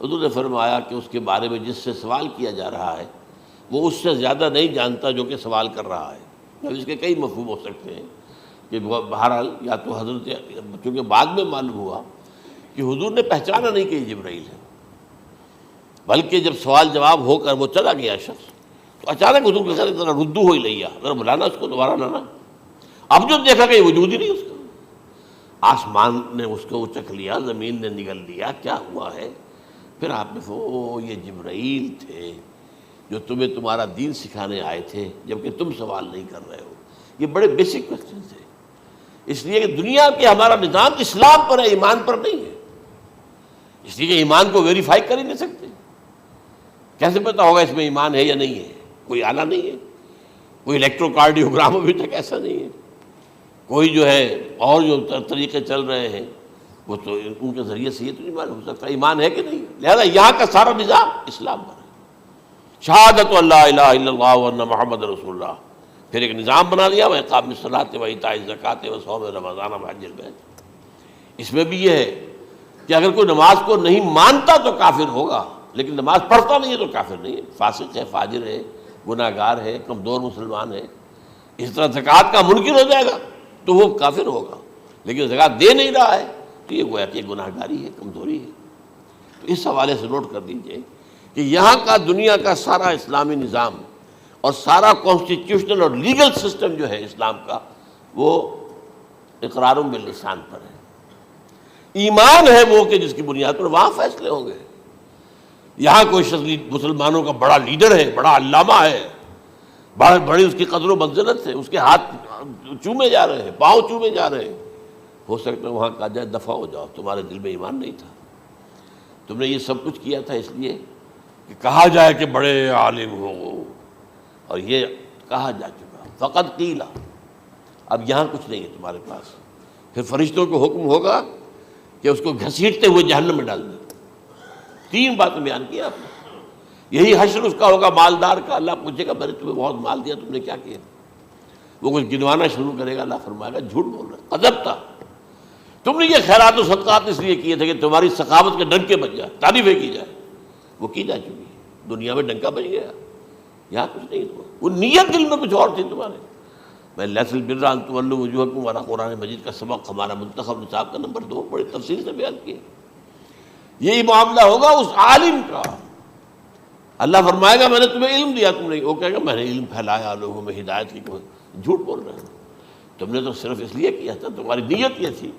حضور نے فرمایا کہ اس کے بارے میں جس سے سوال کیا جا رہا ہے وہ اس سے زیادہ نہیں جانتا جو کہ سوال کر رہا ہے۔ اب اس کے کئی مفہوم ہو سکتے ہیں کہ بہرحال یا تو حضرت، چونکہ بعد میں معلوم ہوا کہ حضور نے پہچانا نہیں کہ یہ جبرائیل ہے، بلکہ جب سوال جواب ہو کر وہ چلا گیا شخص تو اچانک حضور کے ساتھ ذرا ردو ہو ہی لیا، ذرا بلانا اس کو دوبارہ لانا۔ اب جو دیکھا کہ وجود ہی نہیں اس کا، آسمان نے اس کو چکھ لیا، زمین نے نگل لیا، کیا ہوا ہے؟ پھر آپ نے یہ جبرائیل تھے جو تمہیں تمہارا دین سکھانے آئے تھے جبکہ تم سوال نہیں کر رہے ہو۔ یہ بڑے بیسک کوسچن تھے، اس لیے کہ دنیا کے ہمارا نظام اسلام پر ہے، ایمان پر نہیں ہے، اس لیے کہ ایمان کو ویریفائی کر ہی نہیں سکتے۔ کیسے پتہ ہوگا اس میں ایمان ہے یا نہیں ہے؟ کوئی آلہ نہیں ہے، کوئی الیکٹروکارڈیوگرام ابھی تک ایسا نہیں ہے، کوئی جو ہے اور جو طریقے چل رہے ہیں وہ تو ان کے ذریعے سے یہ تو نہیں معلوم ہو سکتا ایمان ہے کہ نہیں۔ لہذا یہاں کا سارا نظام اسلام پر ہے، شہادت اللہ الہ الا اللہ وان محمد رسول اللہ، پھر ایک نظام بنا دیا، وہ اقام الصلاۃ و ایتاء الزکوٰۃ و صوم رمضان و حج البیت۔ اس میں بھی یہ ہے کہ اگر کوئی نماز کو نہیں مانتا تو کافر ہوگا، لیکن نماز پڑھتا نہیں ہے تو کافر نہیں ہے، فاسق ہے، فاجر ہے، گناہ گار ہے، کمزور مسلمان ہے۔ اس طرح زکوٰۃ کا منکر ہو جائے گا تو وہ کافر ہوگا، لیکن زکوٰۃ دے نہیں رہا ہے تو یہ گویا کہ گناہ گاری ہے، کمزوری ہے۔ تو اس حوالے سے نوٹ کر دیجئے کہ یہاں کا دنیا کا سارا اسلامی نظام اور سارا کانسٹیٹیوشنل اور لیگل سسٹم جو ہے اسلام کا، وہ اقرار باللسان پر ہے، ایمان ہے وہ کہ جس کی بنیاد پر وہاں فیصلے ہوں گے۔ یہاں کوئی شخص مسلمانوں کا بڑا لیڈر ہے، بڑا علامہ ہے، بڑی اس کی قدر و منزلت ہے، اس کے ہاتھ چومے جا رہے ہیں، پاؤں چومے جا رہے ہیں، ہو سکتا ہے وہاں کہا جائے دفع ہو جاؤ، تمہارے دل میں ایمان نہیں تھا، تم نے یہ سب کچھ کیا تھا اس لیے کہ کہا جائے کہ بڑے عالم ہو، اور یہ کہا جا چکا، فقط قیل، اب یہاں کچھ نہیں ہے تمہارے پاس۔ پھر فرشتوں کو حکم ہوگا کہ اس کو گھسیٹتے ہوئے جہنم میں ڈال دیں۔ 3 باتیں بیان کی آپ نے، یہی حشر اس کا ہوگا مالدار کا، اللہ پوچھے گا میں نے تمہیں بہت مال دیا، تم نے کیا کیا؟ وہ کچھ گنوانا شروع کرے گا، اللہ فرمائے گا جھوٹ بول رہا ہے، قذبت، تم نے یہ خیرات و صدقات اس لیے کیے تھے کہ تمہاری سخاوت کے ڈنکے بج جائے، تعریفیں کی جائے، وہ کی جا چکی ہے، دنیا میں ڈنکا بج گیا، یہاں کچھ نہیں تھا، وہ نیت دل میں کچھ اور تھی تمہارے۔ میں لیس البر ان تولوا وجوہکم والا قرآن مجید کا سبق ہمارا منتخب نصاب کا نمبر 2 بڑی تفصیل سے بیان کیا۔ یہی معاملہ ہوگا اس عالم کا، اللہ فرمائے گا میں نے تمہیں علم دیا، تم نہیں، وہ کہے گا میں نے علم پھیلایا لوگوں میں ہدایت کی، جھوٹ بول رہے ہیں، تم نے تو صرف اس لیے کیا تھا، تمہاری نیت یہ تھی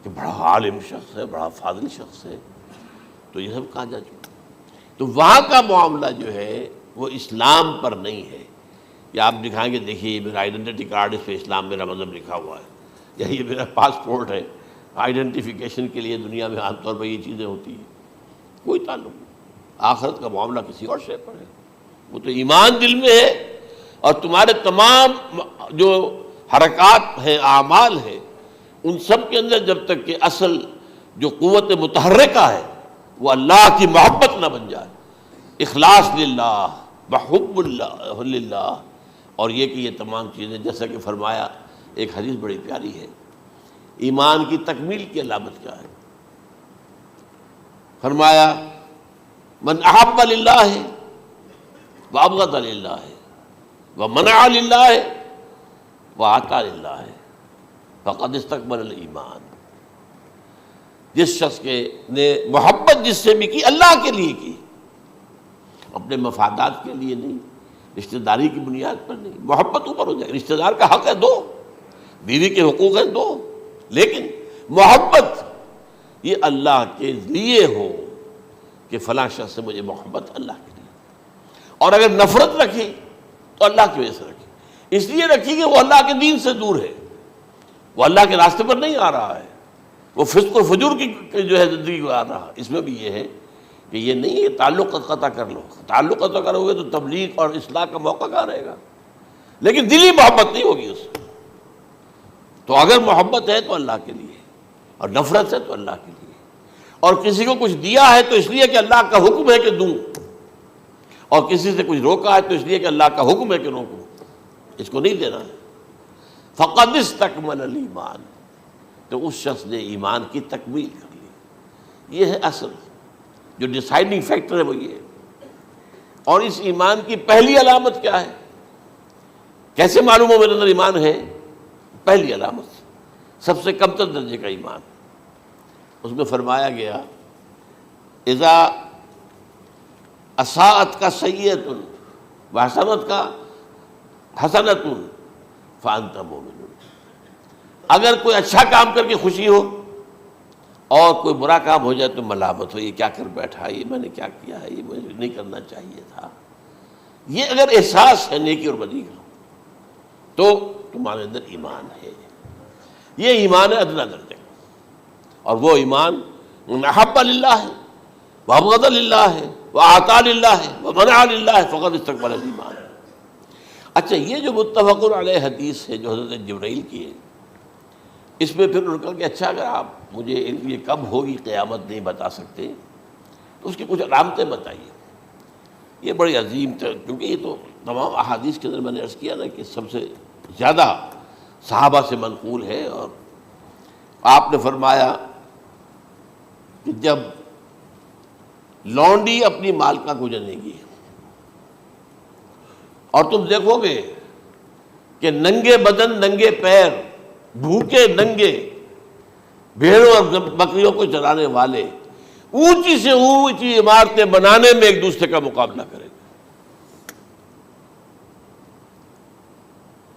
کہ بڑا عالم شخص ہے، بڑا فاضل شخص ہے، تو یہ سب کہا جا چکا۔ تو وہاں کا معاملہ جو ہے وہ اسلام پر نہیں ہے۔ یا آپ دکھائیں گے دیکھیے یہ میرا آئیڈینٹی کارڈ، اس پہ اسلام میرا مذہب لکھا ہوا ہے، یا یہ میرا پاسپورٹ ہے، آئیڈینٹیفیکیشن کے لیے دنیا میں عام طور پر یہ چیزیں ہوتی ہیں، کوئی تعلق نہیں۔ آخرت کا معاملہ کسی اور شے پر ہے، وہ تو ایمان دل میں ہے، اور تمہارے تمام جو حرکات ہیں، اعمال ہیں، ان سب کے اندر جب تک کہ اصل جو قوت متحرکہ ہے وہ اللہ کی محبت نہ بن جائے. اخلاص للہ وحب اللہ للہ، اور یہ کہ یہ تمام چیزیں جیسا کہ فرمایا، ایک حدیث بڑی پیاری ہے، ایمان کی تکمیل کی علامت کیا ہے؟ فرمایا من احب للہ وابغض للہ ومنع للہ واعطى للہ فقد استکمل الایمان. جس شخص کے نے محبت جس سے بھی کی اللہ کے لیے کی، اپنے مفادات کے لیے نہیں، رشتہ داری کی بنیاد پر نہیں. محبت اوپر ہو جائے، رشتہ دار کا حق ہے دو، بیوی کے حقوق ہیں دو، لیکن محبت یہ اللہ کے لیے ہو کہ فلاں شخص سے مجھے محبت اللہ کے لیے. اور اگر نفرت رکھی تو اللہ کی وجہ سے رکھی، اس لیے رکھی کہ وہ اللہ کے دین سے دور ہے، وہ اللہ کے راستے پر نہیں آ رہا ہے، وہ فسق و فجور کی جو ہے زندگی کو آ رہا. اس میں بھی یہ ہے کہ یہ نہیں ہے تعلق قطع کر لو، تعلق قطع کرو گے تو تبلیغ اور اصلاح کا موقع کہاں رہے گا، لیکن دلی محبت نہیں ہوگی اس سے. تو اگر محبت ہے تو اللہ کے لیے، اور نفرت ہے تو اللہ کے لیے. اور کسی کو کچھ دیا ہے تو اس لیے کہ اللہ کا حکم ہے کہ دوں، اور کسی سے کچھ روکا ہے تو اس لیے کہ اللہ کا حکم ہے کہ روکوں، اس کو نہیں دینا ہے. فقد استکمل الایمان، تو اس شخص نے ایمان کی تکمیل کر لی. یہ ہے اصل جو ڈیسائیڈنگ فیکٹر ہے، وہ یہ ہے. اور اس ایمان کی پہلی علامت کیا ہے؟ کیسے معلوم ہو میرے اندر ایمان ہے؟ پہلی علامت سب سے کم تر درجے کا ایمان، اس میں فرمایا گیا اذا اساءت کا سیئۃ وحسنت کا حسنۃ فانت مومن. اگر کوئی اچھا کام کر کے خوشی ہو اور کوئی برا کام ہو جائے تو ملامت ہو، یہ کیا کر بیٹھا، یہ میں نے کیا کیا ہے، یہ مجھے نہیں کرنا چاہیے تھا. یہ اگر احساس ہے نیکی اور بدی کا تو تمہارے اندر ایمان ہے. یہ ایمان ہے ادنا درجے کا، اور وہ ایمان من احب للہ ہے وابغض للہ ہے واعطى للہ ہے ومنع للہ فقد استکمل الایمان. اچھا، یہ جو متفق علیہ حدیث ہے جو حضرت جبرائیل کی ہے، اس میں پھر انہوں نے کہا کہ اچھا اگر آپ مجھے یہ کب ہوگی قیامت نہیں بتا سکتے تو اس کی کچھ علامتیں بتائیے. یہ بڑی عظیم تھا، کیونکہ یہ تو تمام احادیث کے اندر میں نے عرض کیا نا کہ سب سے زیادہ صحابہ سے منقول ہے. اور آپ نے فرمایا کہ جب لونڈی اپنی مالکہ کو جنے گی اور تم دیکھو گے کہ ننگے بدن ننگے پیر بھوکے ننگے بھیڑوں اور بکریوں کو چرانے والے اونچی سے اونچی عمارتیں بنانے میں ایک دوسرے کا مقابلہ کریں گے.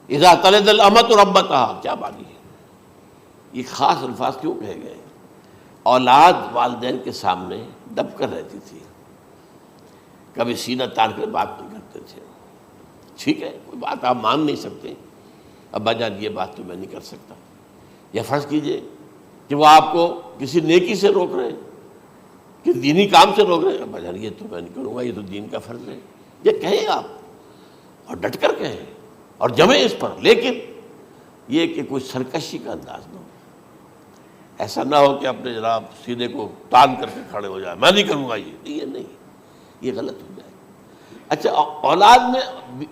اذا تلد الامۃ ربتها، کیا بانی ہے؟ یہ خاص الفاظ کیوں کہے گئے؟ اولاد والدین کے سامنے دب کر رہتی تھی، کبھی سینہ تان کر بات نہیں کرتے تھے. ٹھیک ہے، کوئی بات آپ مان نہیں سکتے، ابا جان یہ بات تو میں نہیں کر سکتا. یا فرض کیجئے کہ وہ آپ کو کسی نیکی سے روک رہے ہیں، کہ دینی کام سے روک رہے ہیں، ابا جان یہ تو میں نہیں کروں گا، یہ تو دین کا فرض ہے. یہ کہیں آپ، اور ڈٹ کر کہیں اور جمیں اس پر، لیکن یہ کہ کوئی سرکشی کا انداز نہ ہو. ایسا نہ ہو کہ اپنے جناب سینے کو تان کر کے کھڑے ہو جائے، میں نہیں کروں گا، یہ نہیں، یہ غلط ہو جائے. اچھا، اولاد میں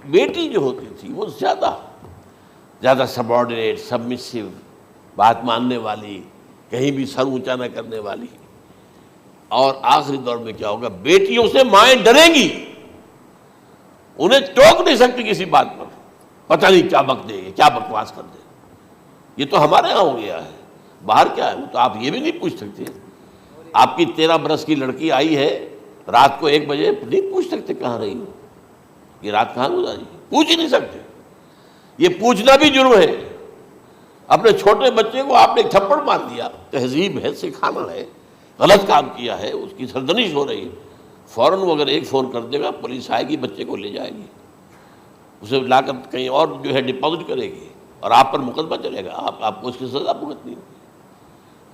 بیٹی جو ہوتی تھی وہ زیادہ سبارڈینیٹ، سبمسیو، بات ماننے والی، کہیں بھی سر اونچا نہ کرنے والی. اور آخری دور میں کیا ہوگا؟ بیٹیوں سے مائیں ڈریں گی، انہیں ٹوک نہیں سکتی کسی بات پر، پتہ نہیں کیا بک دے گی، کیا بکواس کر دے. یہ تو ہمارے ہاں ہو گیا ہے. باہر کیا ہے وہ تو آپ یہ بھی نہیں پوچھ سکتے. آپ کی 13 برس کی لڑکی آئی ہے رات کو 1 بجے، نہیں پوچھ سکتے کہاں رہی ہو، یہ رات کہاں گزاری، پوچھ ہی نہیں سکتے. یہ پوچھنا بھی جرم ہے. اپنے چھوٹے بچے کو آپ نے ایک تھپڑ مار دیا، تہذیب ہے، سکھانا ہے، غلط کام کیا ہے، اس کی سرزنش ہو رہی ہے، فوراً وہ اگر ایک فون کر دے گا پولیس آئے گی، بچے کو لے جائے گی، اسے لا کر کہیں اور جو ہے ڈپازٹ کرے گی، اور آپ پر مقدمہ چلے گا، آپ کو اس کی سزا بھگتنی ہوگی.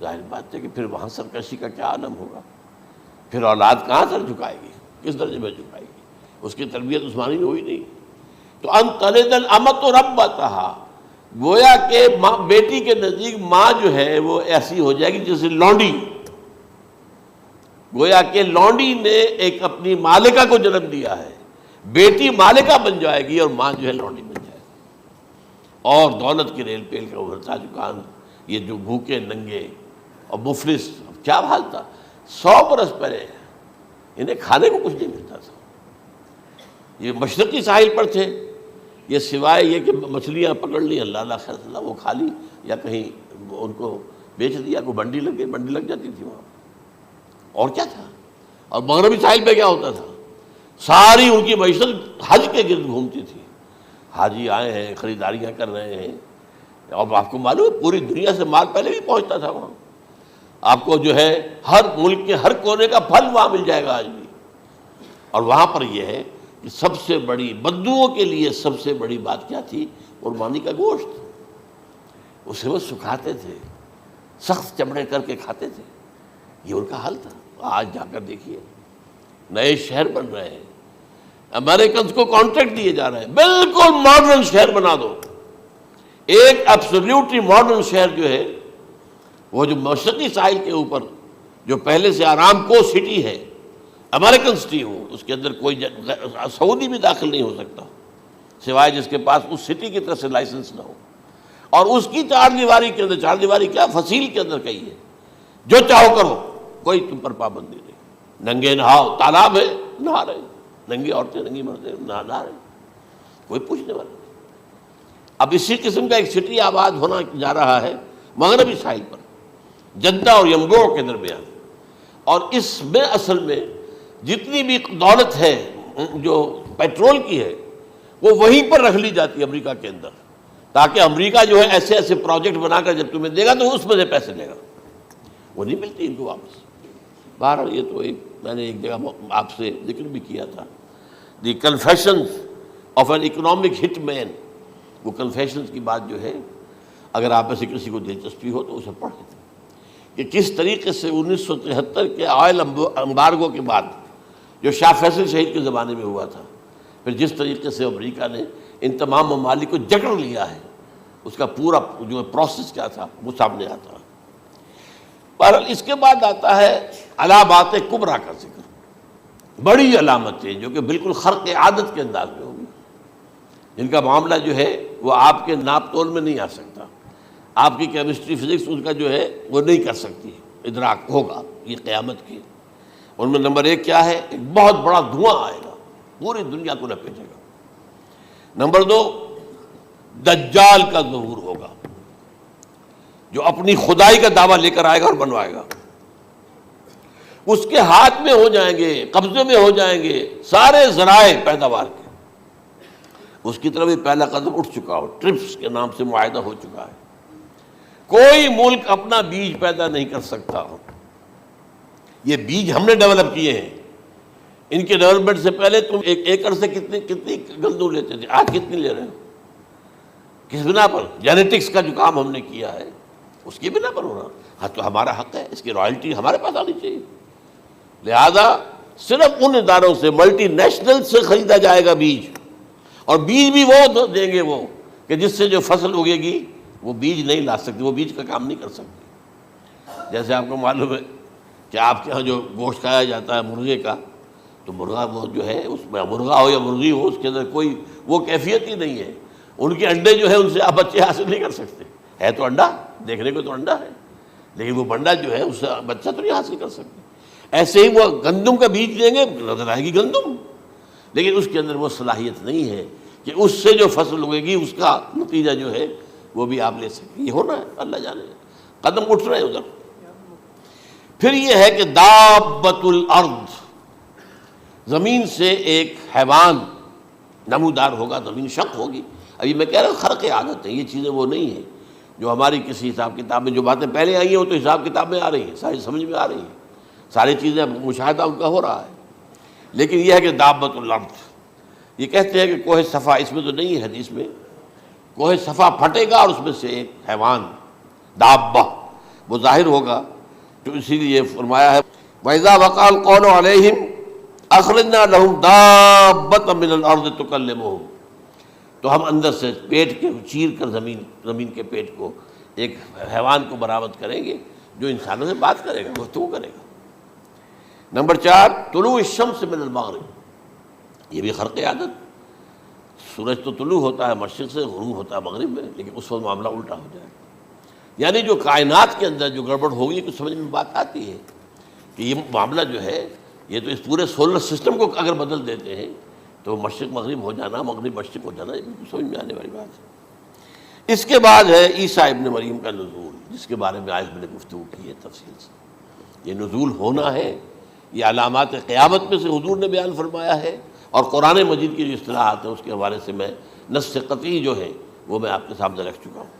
ظاہر بات ہے کہ پھر وہاں سرکشی کا کیا عالم ہوگا. پھر اولاد کہاں سر جھکائے گی، کس درجے میں جھکائے گی؟ اس کی تربیت عثمانی میں ہوئی نہیں. تو ان تلد الامۃ ربتها، گویا کہ بیٹی کے نزدیک ماں جو ہے وہ ایسی ہو جائے گی جیسے لونڈی گویا کہ لونڈی نے ایک اپنی مالکہ کو جنم دیا ہے، بیٹی مالکہ بن جائے گی اور ماں جو ہے لونڈی بن جائے گی، اور دولت کی ریل پیل کا ابھرتا چکا یہ جو بھوکے ننگے اور مفلس، کیا حال تھا 100 برس پہلے، انہیں کھانے کو کچھ نہیں ملتا تھا۔ یہ مشرقی ساحل پر تھے، یہ سوائے یہ کہ مچھلیاں پکڑ لی اللہ خیر اللہ وہ کھا لی، یا کہیں ان کو بیچ دیا، کوئی بنڈی لگ گئی، بنڈی لگ جاتی تھی وہاں، اور کیا تھا۔ اور مغربی ساحل پہ کیا ہوتا تھا، ساری ان کی معیشت حج کے گرد گھومتی تھی، حاجی آئے ہیں خریداریاں کر رہے ہیں، اور آپ کو معلوم ہے پوری دنیا سے مال پہلے بھی پہنچتا تھا وہاں، آپ کو جو ہے ہر ملک کے ہر کونے کا پھل وہاں مل جائے گا آج بھی۔ اور وہاں پر یہ ہے کہ سب سے بڑی بدوؤں کے لیے سب سے بڑی بات کیا تھی، قربانی کا گوشت، اسے وہ سکھاتے تھے، سخت چمڑے کر کے کھاتے تھے، یہ ان کا حل تھا۔ آج جا کر دیکھیے نئے شہر بن رہے ہیں، امریکنز کو کانٹریکٹ دیے جا رہے ہیں، بالکل ماڈرن شہر بنا دو، ایک ایبسلیوٹلی ماڈرن شہر جو ہے وہ جو مشرقی ساحل کے اوپر جو پہلے سے آرام کو سٹی ہے، امریکن سٹی ہو، اس کے اندر کوئی سعودی بھی داخل نہیں ہو سکتا سوائے جس کے پاس اس سٹی کی طرف سے لائسنس نہ ہو، اور اس کی چار دیواری کے اندر، چار دیواری کیا فصیل کے اندر کہی ہے، جو چاہو کرو، کوئی تم پر پابندی نہیں، ننگے نہاؤ، تالاب ہے نہا رہے، ننگی عورتیں ننگی مردیں نہا رہے، کوئی پوچھنے والا نہیں۔ اب اسی قسم کا ایک سٹی آباد ہونا جا رہا ہے مغربی ساحل پر، جدہ اور ینبوع کے درمیان، اور اس میں اصل میں جتنی بھی دولت ہے جو پیٹرول کی ہے وہ وہیں پر رکھ لی جاتی ہے امریکہ کے اندر، تاکہ امریکہ جو ہے ایسے ایسے پروجیکٹ بنا کر جب تمہیں دے گا تو اس میں سے پیسے لے گا، وہ نہیں ملتی ان کو واپس۔ بہرحال یہ تو میں نے ایک جگہ آپ سے ذکر بھی کیا تھا، دی کنفیشنز آف این اکنامک ہٹ مین، وہ کنفیشنز کی بات جو ہے اگر آپ میں سے کسی کو دلچسپی ہو تو اسے پڑھیں کہ کس طریقے سے 1973 کے آئل امبارگو کے بعد جو شاہ فیصل شہید کے زمانے میں ہوا تھا، پھر جس طریقے سے امریکہ نے ان تمام ممالک کو جکڑ لیا ہے، اس کا پورا جو پروسیس کیا تھا وہ سامنے آتا ہے۔ بہرحال اس کے بعد آتا ہے علامات کبریٰ کا ذکر، بڑی علامتیں جو کہ بالکل خرق عادت کے انداز میں ہوگی، جن کا معاملہ جو ہے وہ آپ کے ناپ تول میں نہیں آ سکتا، آپ کی کیمسٹری فزکس اس کا جو ہے وہ نہیں کر سکتی، ادراک ہوگا یہ قیامت کی۔ ان میں نمبر 1 کیا ہے، ایک بہت بڑا دھواں آئے گا، پوری دنیا کو لپیٹے گا۔ نمبر 2 دجال کا ظہور ہوگا، جو اپنی خدائی کا دعویٰ لے کر آئے گا اور بنوائے گا، اس کے ہاتھ میں ہو جائیں گے، قبضے میں ہو جائیں گے سارے ذرائع پیداوار کے، اس کی طرف بھی پہلا قدم اٹھ چکا ہو، ٹرپس کے نام سے معاہدہ ہو چکا ہے، کوئی ملک اپنا بیج پیدا نہیں کر سکتا، یہ بیج ہم نے ڈیولپ کیے ہیں، ان کے ڈیولپمنٹ سے پہلے تم ایک ایکڑ سے کتنی گندم لیتے تھے، آج کتنی لے رہے ہو، کس بنا پر؟ جینیٹکس کا جو کام ہم نے کیا ہے اس کی بنا پر ہو رہا، ہاں تو ہمارا حق ہے، اس کی رائلٹی ہمارے پاس آنی چاہیے، لہذا صرف ان اداروں سے ملٹی نیشنل سے خریدا جائے گا بیج، اور بیج بھی وہ دیں گے وہ کہ جس سے جو فصل اگے گی وہ بیج نہیں لا سکتی، وہ بیج کا کام نہیں کر سکتی۔ جیسے آپ کو معلوم ہے کہ آپ کے ہاں جو گوشت کھایا جاتا ہے مرغے کا، تو مرغا وہ جو ہے اس میں مرغا ہو یا مرغی ہو، اس کے اندر کوئی وہ کیفیت ہی نہیں ہے، ان کے انڈے جو ہے ان سے آپ بچے حاصل نہیں کر سکتے، ہے تو انڈا، دیکھنے کو تو انڈا ہے، لیکن وہ بنڈا جو ہے اس سے بچہ تو نہیں حاصل کر سکتے۔ ایسے ہی وہ گندم کا بیج دیں گے، نظر آئے گی گندم، لیکن اس کے اندر وہ صلاحیت نہیں ہے کہ اس سے جو فصل اگے گی اس کا نتیجہ جو ہے وہ بھی آپ لے سکیں۔ یہ ہونا ہے، اللہ جانے، قدم اٹھ رہے ہیں ادھر۔ پھر یہ ہے کہ دابۃ الارض، زمین سے ایک حیوان نمودار ہوگا، زمین شق ہوگی۔ ابھی میں کہہ رہا ہوں خرق عادت ہے، یہ چیزیں وہ نہیں ہیں جو ہماری کسی حساب کتاب میں جو باتیں پہلے آئی ہیں وہ تو حساب کتاب میں آ رہی ہیں، ساری سمجھ میں آ رہی ہیں، ساری چیزیں مشاہدہ ان کا ہو رہا ہے، لیکن یہ ہے کہ دابۃ الارض، یہ کہتے ہیں کہ کوہ صفا، اس میں تو نہیں ہے حدیث میں، کوہ صفا پھٹے گا اور اس میں سے ایک حیوان دابہ وہ ظاہر ہوگا، تو اسی لیے فرمایا ہے وَإِذَا وَقَعَ الْقَوْلُ عَلَيْهِمْ أَخْرَجْنَا لَهُمْ دَابَّةً مِّنَ الْأَرْضِ تُكَلِّمُهُمْ، تو ہم اندر سے پیٹ کے چیر کر زمین کے پیٹ کو ایک حیوان کو برآمد کریں گے جو انسانوں سے بات کرے گا، گفتگو کرے گا۔ نمبر 4 طلوع الشمس من المغرب، یہ بھی خرق عادت، سورج تو طلوع ہوتا ہے مشرق سے، غروب ہوتا ہے مغرب میں، لیکن اس وقت معاملہ الٹا ہو جائے، یعنی جو کائنات کے اندر جو گڑبڑ ہوگی کچھ سمجھ میں بات آتی ہے کہ یہ معاملہ جو ہے یہ تو اس پورے سولر سسٹم کو اگر بدل دیتے ہیں تو مشرق مغرب ہو جانا، مغرب مشرق ہو جانا، یہ بالکل سمجھ میں آنے والی بات ہے۔ اس کے بعد ہے عیسیٰ ابن مریم کا نزول، جس کے بارے میں آج میں نے گفتگو کی ہے تفصیل سے۔ یہ نزول ہونا ہے، یہ علامات قیامت میں سے حضور نے بیان فرمایا ہے، اور قرآن مجید کی جو اصطلاحات ہیں اس کے حوالے سے میں نص قطعی جو ہے وہ میں آپ کے سامنے رکھ چکا ہوں۔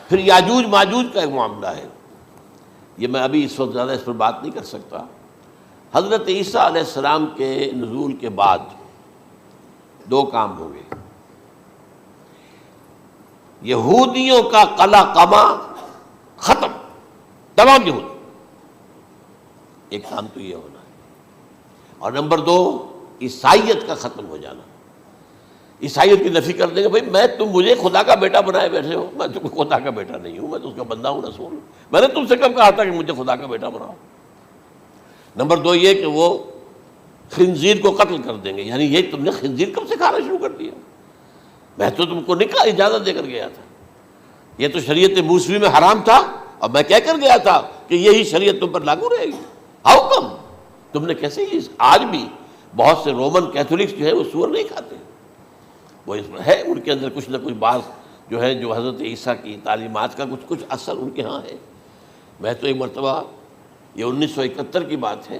پھر یاجوج ماجوج کا ایک معاملہ ہے، یہ میں ابھی اس وقت زیادہ اس پر بات نہیں کر سکتا۔ حضرت عیسیٰ علیہ السلام کے نزول کے بعد 2 کام ہوں گے، یہودیوں کا قلع قمع ختم، تمام یہود، ایک کام تو یہ ہونا ہے، اور نمبر 2 عیسائیت کا ختم ہو جانا۔ عیسائیت کی نفی کر دیں گے، بھائی تم مجھے خدا کا بیٹا بنائے بیٹھے ہو، میں تم خدا کا بیٹا نہیں ہوں، میں تو اس کا بندہ ہوں، رسول ہوں، میں نے تم سے کب کہا تھا کہ مجھے خدا کا بیٹا بناؤ۔ نمبر 2 یہ کہ وہ خنزیر کو قتل کر دیں گے، یعنی یہ تم نے خنزیر کب سے کھانا شروع کر دیا، میں تو تم کو نکاح اجازت دے کر گیا تھا، یہ تو شریعت موسوی میں حرام تھا، اور میں کہہ کر گیا تھا کہ یہی شریعت تم پر لاگو رہے گی، ہاؤ کم تم نے کیسے یہ؟ آج بھی بہت سے رومن کیتھولکس جو ہے وہ سور نہیں کھاتے، وہ اس میں ہے ان کے اندر کچھ نہ کچھ بات جو ہے جو حضرت عیسیٰ کی تعلیمات کا کچھ اثر ان کے ہاں ہے۔ میں تو ایک مرتبہ، یہ 1971 کی بات ہے،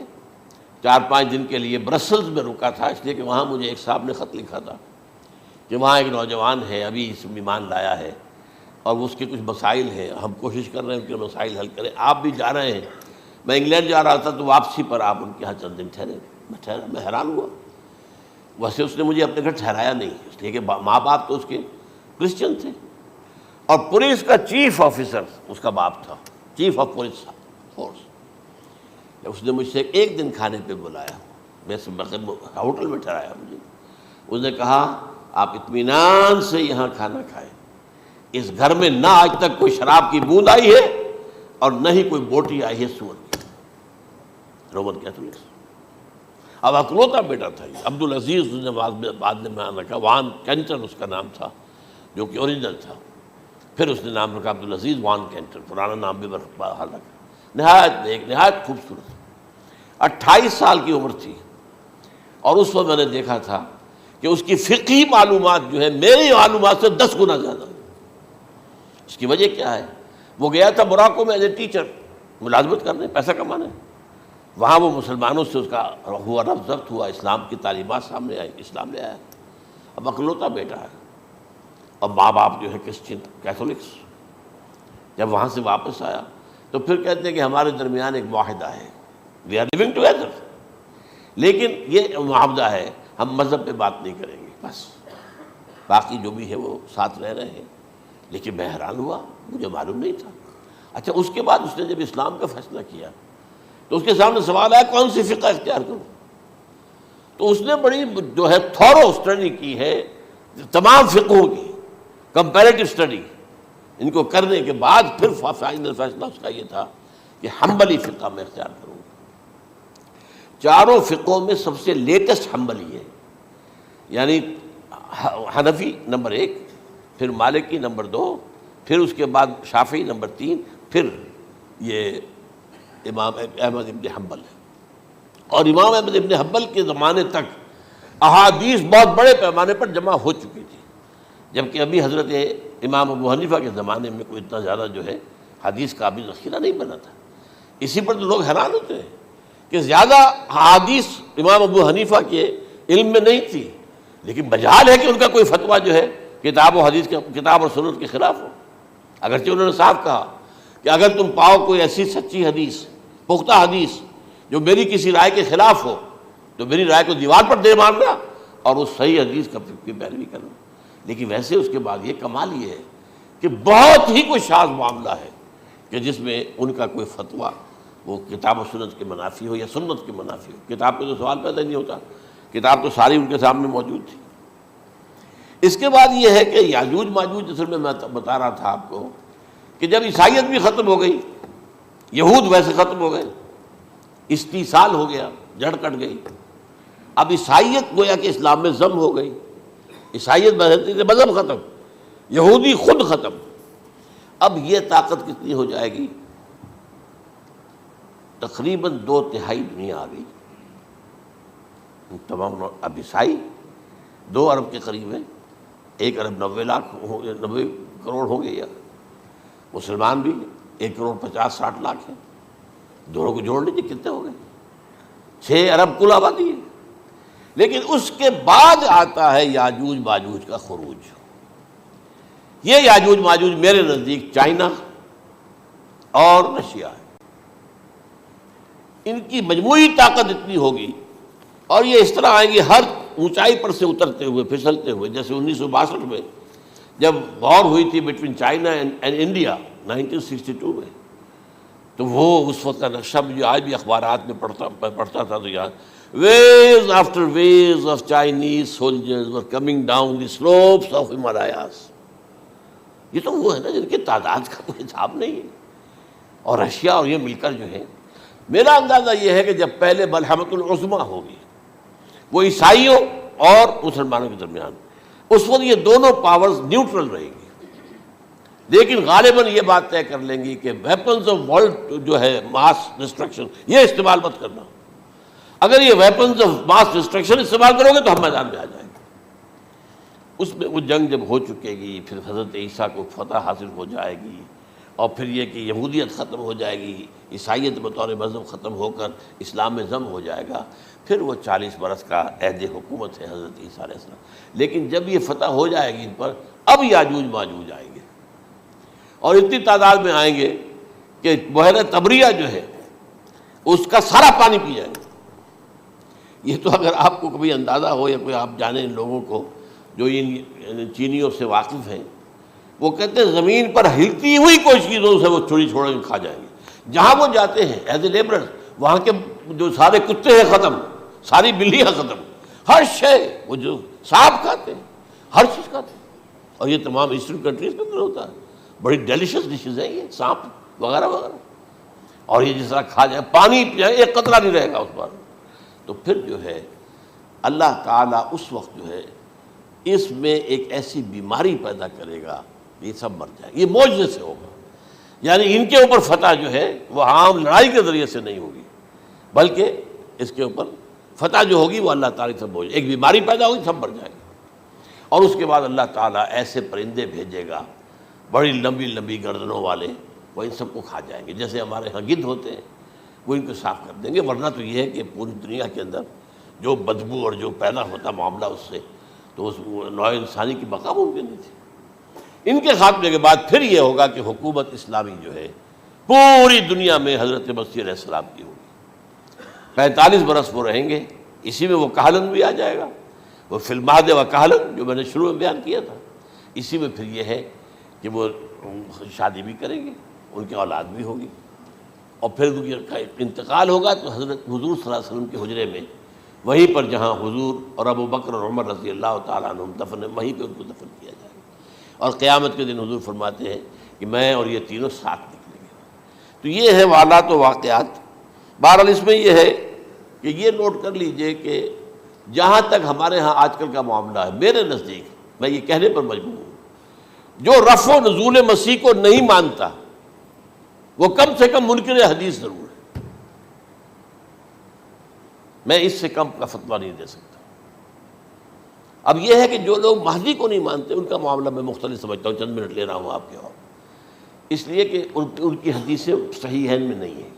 4-5 دن کے لیے برسلز میں رکا تھا، اس لیے کہ وہاں مجھے ایک صاحب نے خط لکھا تھا کہ وہاں ایک نوجوان ہے، ابھی اس میں ایمان لایا ہے، اور اس کے کچھ مسائل ہیں، ہم کوشش کر رہے ہیں ان کے مسائل حل کریں، آپ بھی جا رہے ہیں۔ میں انگلینڈ جا رہا تھا تو واپسی پر آپ ان کے یہاں چند دن ٹھہرے، میں حیران ہوا، ویسے اس نے مجھے اپنے گھر ٹھہرایا نہیں، اس لیے کہ ماں باپ تو اس کے کرسچن تھے، اور پولیس کا چیف آفیسر اس کا باپ تھا، چیف آف پولیس فورس۔ اس نے مجھ سے 1 دن کھانے پہ بلایا، میں ہوٹل میں ٹھہرایا مجھے، اس نے کہا آپ اطمینان سے یہاں کھانا کھائیں، اس گھر میں نہ آج تک کوئی شراب کی بوند آئی ہے اور نہ ہی کوئی بوٹی آئی ہے سور کی۔ رومن کیتھولکس، اب اکلوتا بیٹا تھا یہ، عبدالعزیز اس نے بعد میں نام رکھا، وان کینٹر اس کا نام تھا جو کہ اوریجنل تھا، پھر اس نے نام رکھا عبدالعزیز وان کینٹر، پرانا نام بھی بحال رکھا۔ نہایت نیک، نہایت خوبصورت، 28 سال کی عمر تھی، اور اس وقت میں نے دیکھا تھا کہ اس کی فقہی معلومات جو ہے میری معلومات سے 10 گنا زیادہ۔ اس کی وجہ کیا ہے؟ وہ گیا تھا موراکو میں ایز اے ٹیچر، ملازمت کرنے، پیسہ کمانے، وہاں وہ مسلمانوں سے اس کا ہوا ربط ضبط ہوا، اسلام کی تعلیمات سامنے آئی، اسلام لے آیا، اب اکلوتا بیٹا ہے، اور ماں باپ جو ہے کرسچن کیتھولکس۔ جب وہاں سے واپس آیا تو پھر کہتے ہیں کہ ہمارے درمیان ایک معاہدہ ہے، وی آر لیونگ ٹوگیدر، لیکن یہ معاہدہ ہے ہم مذہب پہ بات نہیں کریں گے، بس باقی جو بھی ہے وہ ساتھ رہ رہے ہیں۔ لیکن میں حیران ہوا، مجھے معلوم نہیں تھا۔ اچھا، اس کے بعد اس نے جب اسلام کا فیصلہ کیا تو اس کے سامنے سوال آیا کون سی فقہ اختیار کروں، تو اس نے بڑی جو ہے تھورو اسٹڈی کی ہے تمام فقہوں کی، کمپیریٹو اسٹڈی، ان کو کرنے کے بعد پھر فائنل فیصلہ اس کا یہ تھا کہ حنبلی فقہ میں اختیار کروں۔ 4 فقہوں میں سب سے لیٹسٹ حنبلی ہے، یعنی حنفی نمبر 1، پھر مالکی نمبر 2، پھر اس کے بعد شافعی نمبر 3، پھر یہ امام احمد ابن حنبل ہے۔ اور امام احمد ابن حنبل کے زمانے تک احادیث بہت بڑے پیمانے پر جمع ہو چکی تھی، جبکہ ابھی حضرت امام ابو حنیفہ کے زمانے میں کوئی اتنا زیادہ جو ہے حدیث کا ابھی ذخیرہ نہیں بنا تھا۔ اسی پر تو لوگ حیران ہوتے ہیں کہ زیادہ حدیث امام ابو حنیفہ کے علم میں نہیں تھی، لیکن مجال ہے کہ ان کا کوئی فتویٰ جو ہے کتاب و حدیث کے، کتاب اور سنت کے خلاف ہو۔ اگرچہ انہوں نے صاف کہا کہ اگر تم پاؤ کوئی ایسی سچی حدیث، پختہ حدیث جو میری کسی رائے کے خلاف ہو تو میری رائے کو دیوار پر دے مارنا اور اس صحیح حدیث کی پیروی کرنا۔ لیکن ویسے اس کے بعد یہ کمال یہ ہے کہ بہت ہی کوئی شاذ معاملہ ہے کہ جس میں ان کا کوئی فتویٰ وہ کتاب و سنت کے منافی ہو یا سنت کے منافی ہو۔ کتاب پہ تو سوال پیدا نہیں ہوتا، کتاب تو ساری ان کے سامنے موجود تھی۔ اس کے بعد یہ ہے کہ یاجوج ماجوج، جس میں بتا رہا تھا آپ کو کہ جب عیسائیت بھی ختم ہو گئی، یہود ویسے ختم ہو گئے، استیصال ہو گیا، جڑ کٹ گئی، اب عیسائیت گویا کہ اسلام میں ضم ہو گئی، عیسائیت مذہب ختم، یہودی خود ختم، اب یہ طاقت کتنی ہو جائے گی؟ تقریباً 2/3 دنیا آ گئی، تمام اب عیسائی 2 ارب کے قریب ہیں، 1 ارب 90 کروڑ ہوں گے، یا مسلمان بھی 1 کروڑ 50-60 لاکھ ہیں، دونوں کو جوڑ لیجیے کتنے ہو گئے؟ 6 ارب کل آبادی ہے۔ لیکن اس کے بعد آتا ہے یاجوج ماجوج کا خروج۔ یہ یاجوج ماجوج میرے نزدیک چائنا اور رشیا ہے، ان کی مجموعی طاقت اتنی ہوگی، اور یہ اس طرح آئیں گے ہر اونچائی پر سے اترتے ہوئے، پھسلتے ہوئے، جیسے 1962 میں جب وار ہوئی تھی بٹوین چائنا اینڈ انڈیا 1962 میں، تو وہ اس وقت کا نقشہ مجھے آج بھی اخبارات میں پڑھتا تھا تو یاد، waves after waves of Chinese soldiers were coming down the slopes of Himalayas۔ یہ تو وہ ہے نا جن کی تعداد کا کوئی حساب نہیں ہے، اور رشیا اور یہ مل کر جو ہے، میرا اندازہ یہ ہے کہ جب پہلے ملحمۃ العظمیٰ ہوگی وہ عیسائیوں اور مسلمانوں کے درمیان، اس وقت یہ دونوں پاورز نیوٹرل رہیں گی، لیکن غالباً یہ بات طے کر لیں گی کہ ویپنز آف ورلڈ جو ہے ماس ڈسٹرکشن، یہ استعمال مت کرنا، اگر یہ ویپنز آف ماس ڈسٹرکشن استعمال کرو گے تو ہم میدان میں آ جائیں گے۔ اس میں وہ جنگ جب ہو چکے گی، پھر حضرت عیسیٰ کو فتح حاصل ہو جائے گی، اور پھر یہ کہ یہودیت ختم ہو جائے گی، عیسائیت بطور مذہب ختم ہو کر اسلام میں ضم ہو جائے گا، پھر وہ 40 برس کا عہد حکومت ہے حضرت عیسیٰ علیہ السلام۔ لیکن جب یہ فتح ہو جائے گی ان پر، اب یاجوج ماجوج آئیں گے، اور اتنی تعداد میں آئیں گے کہ بحیرہ طبریہ جو ہے اس کا سارا پانی پی جائیں گے۔ یہ تو اگر آپ کو کبھی اندازہ ہو، یا کوئی آپ جانیں ان لوگوں کو جو ان چینیوں سے واقف ہیں، وہ کہتے ہیں زمین پر ہلتی ہوئی کوئی چیزوں سے وہ چھوڑ کے کھا جائیں گے، جہاں وہ جاتے ہیں ایز اے لیبرر، وہاں کے جو سارے کتے ہیں ختم، ساری بلیاں ختم، ہر شے، وہ جو سانپ کھاتے ہیں، ہر چیز کھاتے ہیں، اور یہ تمام ایسٹرن کنٹریز کے اندر ہوتا ہے، بڑی ڈیلیشس ڈشز ہیں یہ سانپ وغیرہ وغیرہ، اور یہ جس طرح کھا جائے، پانی پئے، ایک قطرہ نہیں رہے گا اس پر۔ تو پھر جو ہے اللہ تعالیٰ اس وقت جو ہے اس میں ایک ایسی بیماری پیدا کرے گا، یہ سب مر جائے گا، یہ معجزے سے ہوگا، یعنی ان کے اوپر فتح جو ہے وہ عام لڑائی کے ذریعے سے نہیں ہوگی، بلکہ اس کے اوپر فتح جو ہوگی وہ اللہ تعالیٰ سے بوجھ، ایک بیماری پیدا ہوگی، سب مر جائے گا، اور اس کے بعد اللہ تعالیٰ ایسے پرندے بھیجے گا بڑی لمبی لمبی گردنوں والے، وہ ان سب کو کھا جائیں گے، جیسے ہمارے ہاں گدھ ہوتے ہیں، وہ ان کو صاف کر دیں گے۔ ورنہ تو یہ ہے کہ پوری دنیا کے اندر جو بدبو اور جو پیدا ہوتا معاملہ اس سے، تو اس نوع انسانی کی بقا ممکن نہیں تھی۔ ان کے خاتمے کے بعد پھر یہ ہوگا کہ حکومت اسلامی جو ہے پوری دنیا میں حضرت مسیح علیہ السلام کی ہوگی، 45 برس وہ رہیں گے، اسی میں وہ کہلن بھی آ جائے گا، وہ فی المہد و کہلن جو میں نے شروع میں بیان کیا تھا، اسی میں پھر یہ ہے کہ وہ شادی بھی کریں گے، ان کی اولاد بھی ہوگی، اور پھر ان کا انتقال ہوگا تو حضرت حضور صلی اللہ علیہ وسلم کے حجرے میں، وہیں پر جہاں حضور اور ابو بکر اور عمر رضی اللہ تعالیٰ عنہم دفن ہیں، وہیں پہ ان کو دفن کیا جائے گا، اور قیامت کے دن حضور فرماتے ہیں کہ میں اور یہ تینوں ساتھ نکلیں گے۔ تو یہ ہے حالات و واقعات۔ بہرحال اس میں یہ ہے کہ یہ نوٹ کر لیجئے کہ جہاں تک ہمارے ہاں آج کل کا معاملہ ہے، میرے نزدیک میں یہ کہنے پر مجبور ہوں، جو رفع و نزول مسیح کو نہیں مانتا وہ کم سے کم منکر حدیث ضرور ہے، میں اس سے کم کا فتویٰ نہیں دے سکتا۔ اب یہ ہے کہ جو لوگ مہدی کو نہیں مانتے ان کا معاملہ میں مختلف سمجھتا ہوں، چند منٹ لے رہا ہوں آپ کے، اور اس لیے کہ ان کی حدیثیں صحیحین میں نہیں ہیں،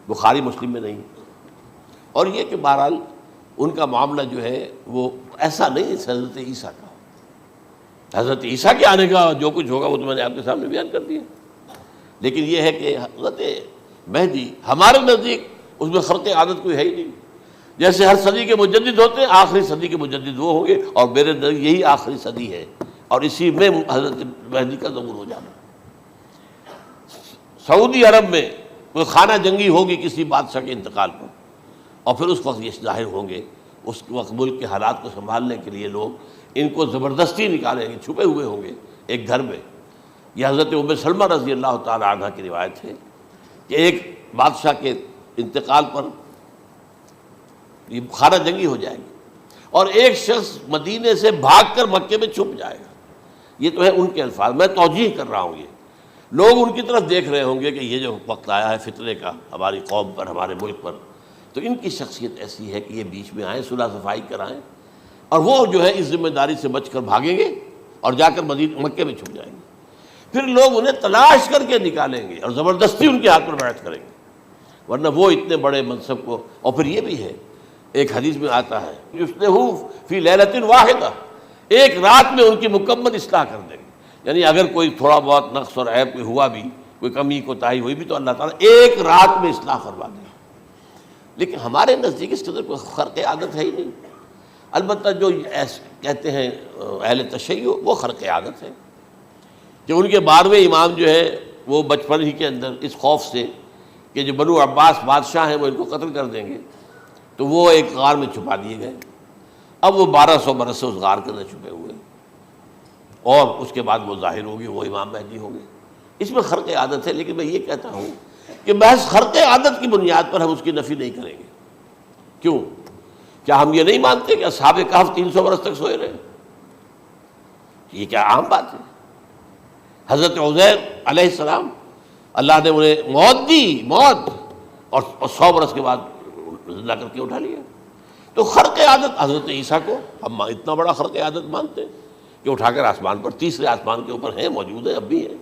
بخاری مسلم میں نہیں، اور یہ کہ بہرحال ان کا معاملہ جو ہے وہ ایسا نہیں ہے حضرت عیسیٰ کا۔ حضرت عیسیٰ کے آنے کا جو کچھ ہوگا وہ تو میں نے آپ کے سامنے بیان کر دیا، لیکن یہ ہے کہ حضرت مہدی ہمارے نزدیک اس میں خرق عادت کوئی ہے ہی نہیں، جیسے ہر صدی کے مجدد ہوتے ہیں، آخری صدی کے مجدد وہ ہوں گے، اور میرے نزدیک یہی آخری صدی ہے، اور اسی میں حضرت مہدی کا ظہور ہو جانا۔ سعودی عرب میں کوئی خانہ جنگی ہوگی کسی بادشاہ کے انتقال پر، اور پھر اس وقت یہ ظاہر ہوں گے، اس وقت ملک کے حالات کو سنبھالنے کے لیے لوگ ان کو زبردستی نکالیں گے، چھپے ہوئے ہوں گے ایک گھر میں، یہ حضرت ام سلمہ رضی اللہ تعالی عنہ کی روایت ہے کہ ایک بادشاہ کے انتقال پر یہ خانہ جنگی ہو جائے گی اور ایک شخص مدینے سے بھاگ کر مکے میں چھپ جائے گا. یہ تو ہے ان کے الفاظ، میں توجیہ کر رہا ہوں. یہ لوگ ان کی طرف دیکھ رہے ہوں گے کہ یہ جو وقت آیا ہے فتنے کا ہماری قوم پر، ہمارے ملک پر، تو ان کی شخصیت ایسی ہے کہ یہ بیچ میں آئیں، صلح صفائی کرائیں، اور وہ جو ہے اس ذمہ داری سے بچ کر بھاگیں گے اور جا کر مکے میں چھپ جائیں گے. پھر لوگ انہیں تلاش کر کے نکالیں گے اور زبردستی ان کے ہاتھ پر بیعت کریں گے، ورنہ وہ اتنے بڑے منصب کو. اور پھر یہ بھی ہے، ایک حدیث میں آتا ہے یصلحُ فی لیلۃ واحدہ، ایک رات میں ان کی مکمل اصلاح کر دیں گے. یعنی اگر کوئی تھوڑا بہت نقص اور عیب ہوا بھی، کوئی کمی کوتاہی ہوئی بھی، تو اللہ تعالیٰ ایک رات میں اصلاح کروا دے. لیکن ہمارے نزدیک اس قدر کوئی خرق عادت ہے ہی نہیں. البتہ جو کہتے ہیں اہل تشیع، وہ خرق عادت ہے کہ ان کے 12ویں امام جو ہے وہ بچپن ہی کے اندر اس خوف سے کہ جو بنو عباس بادشاہ ہیں وہ ان کو قتل کر دیں گے، تو وہ ایک غار میں چھپا دیے گئے. اب وہ 1200 برس سے اس غار کے اندر چھپے ہوئے، اور اس کے بعد وہ ظاہر ہوگی، وہ امام مہدی ہوں گے. اس میں خرق عادت ہے. لیکن میں یہ کہتا ہوں کہ محض خرق عادت کی بنیاد پر ہم اس کی نفی نہیں کریں گے. کیوں؟ کیا ہم یہ نہیں مانتے کہ اصحاب کہف 300 برس تک سوئے رہے؟ یہ کیا عام بات ہے؟ حضرت عزیر علیہ السلام، اللہ نے انہیں موت دی، موت، اور 100 برس کے بعد زندہ کر کے اٹھا لیا. تو خرق عادت حضرت عیسیٰ کو ہم اتنا بڑا خرق عادت مانتے ہیں کہ اٹھا کر آسمان پر، تیسرے آسمان کے اوپر ہیں، موجود ہیں، اب بھی ہیں.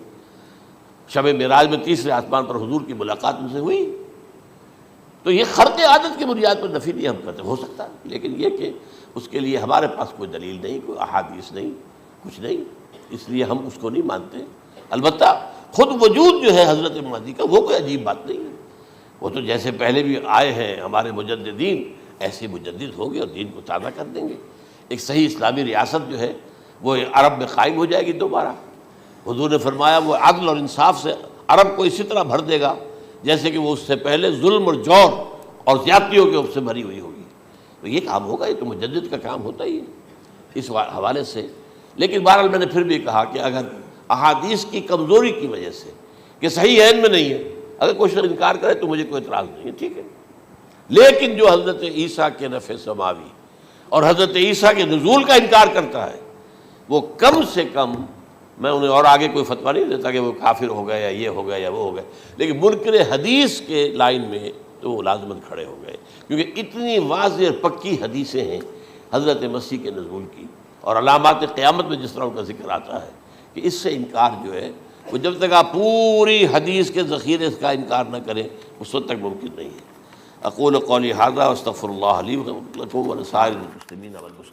شب معراج میں تیسرے آسمان پر حضور کی ملاقات ان سے ہوئی. تو یہ خرق عادت کی بنیاد پر نفی نہیں ہم کرتے. ہو سکتا ہے، لیکن یہ کہ اس کے لیے ہمارے پاس کوئی دلیل نہیں، کوئی احادیث نہیں، کچھ نہیں، اس لیے ہم اس کو نہیں مانتے. البتہ خود وجود جو ہے حضرت مہدی کا، وہ کوئی عجیب بات نہیں ہے. وہ تو جیسے پہلے بھی آئے ہیں ہمارے مجددین، ایسے مجدد ہوں گے اور دین کو تازہ کر دیں گے. ایک صحیح اسلامی ریاست جو ہے وہ عرب میں قائم ہو جائے گی دوبارہ. حضور نے فرمایا وہ عدل اور انصاف سے عرب کو اسی طرح بھر دے گا جیسے کہ وہ اس سے پہلے ظلم اور جور اور زیادتیوں کے سے بھری ہوئی ہوگی. تو یہ کام ہوگا، یہ تو مجدد کا کام ہوتا ہی ہے اس حوالے سے. لیکن بہرحال میں نے پھر بھی کہا کہ اگر احادیث کی کمزوری کی وجہ سے کہ صحیح عین میں نہیں ہے، اگر کوئی شخص انکار کرے تو مجھے کوئی اعتراض نہیں ہے، ٹھیک ہے. لیکن جو حضرت عیسیٰ کے نفع سماوی اور حضرت عیسیٰ کے نزول کا انکار کرتا ہے، وہ کم سے کم، میں انہیں اور آگے کوئی فتویٰ نہیں دیتا کہ وہ کافر ہو گئے یا یہ ہو گئے یا وہ ہو گئے، لیکن منکر حدیث کے لائن میں تو وہ لازماً کھڑے ہو گئے، کیونکہ اتنی واضح اور پکی حدیثیں ہیں حضرت مسیح کے نزول کی، اور علامات قیامت میں جس طرح ان کا ذکر آتا ہے کہ اس سے انکار جو ہے وہ جب تک آپ پوری حدیث کے ذخیرے کا انکار نہ کریں اس وقت تک ممکن نہیں ہے. اقول قولی ھذا واستغفر اللہ لی ولکم ولسائر المسلمین والمسلمات.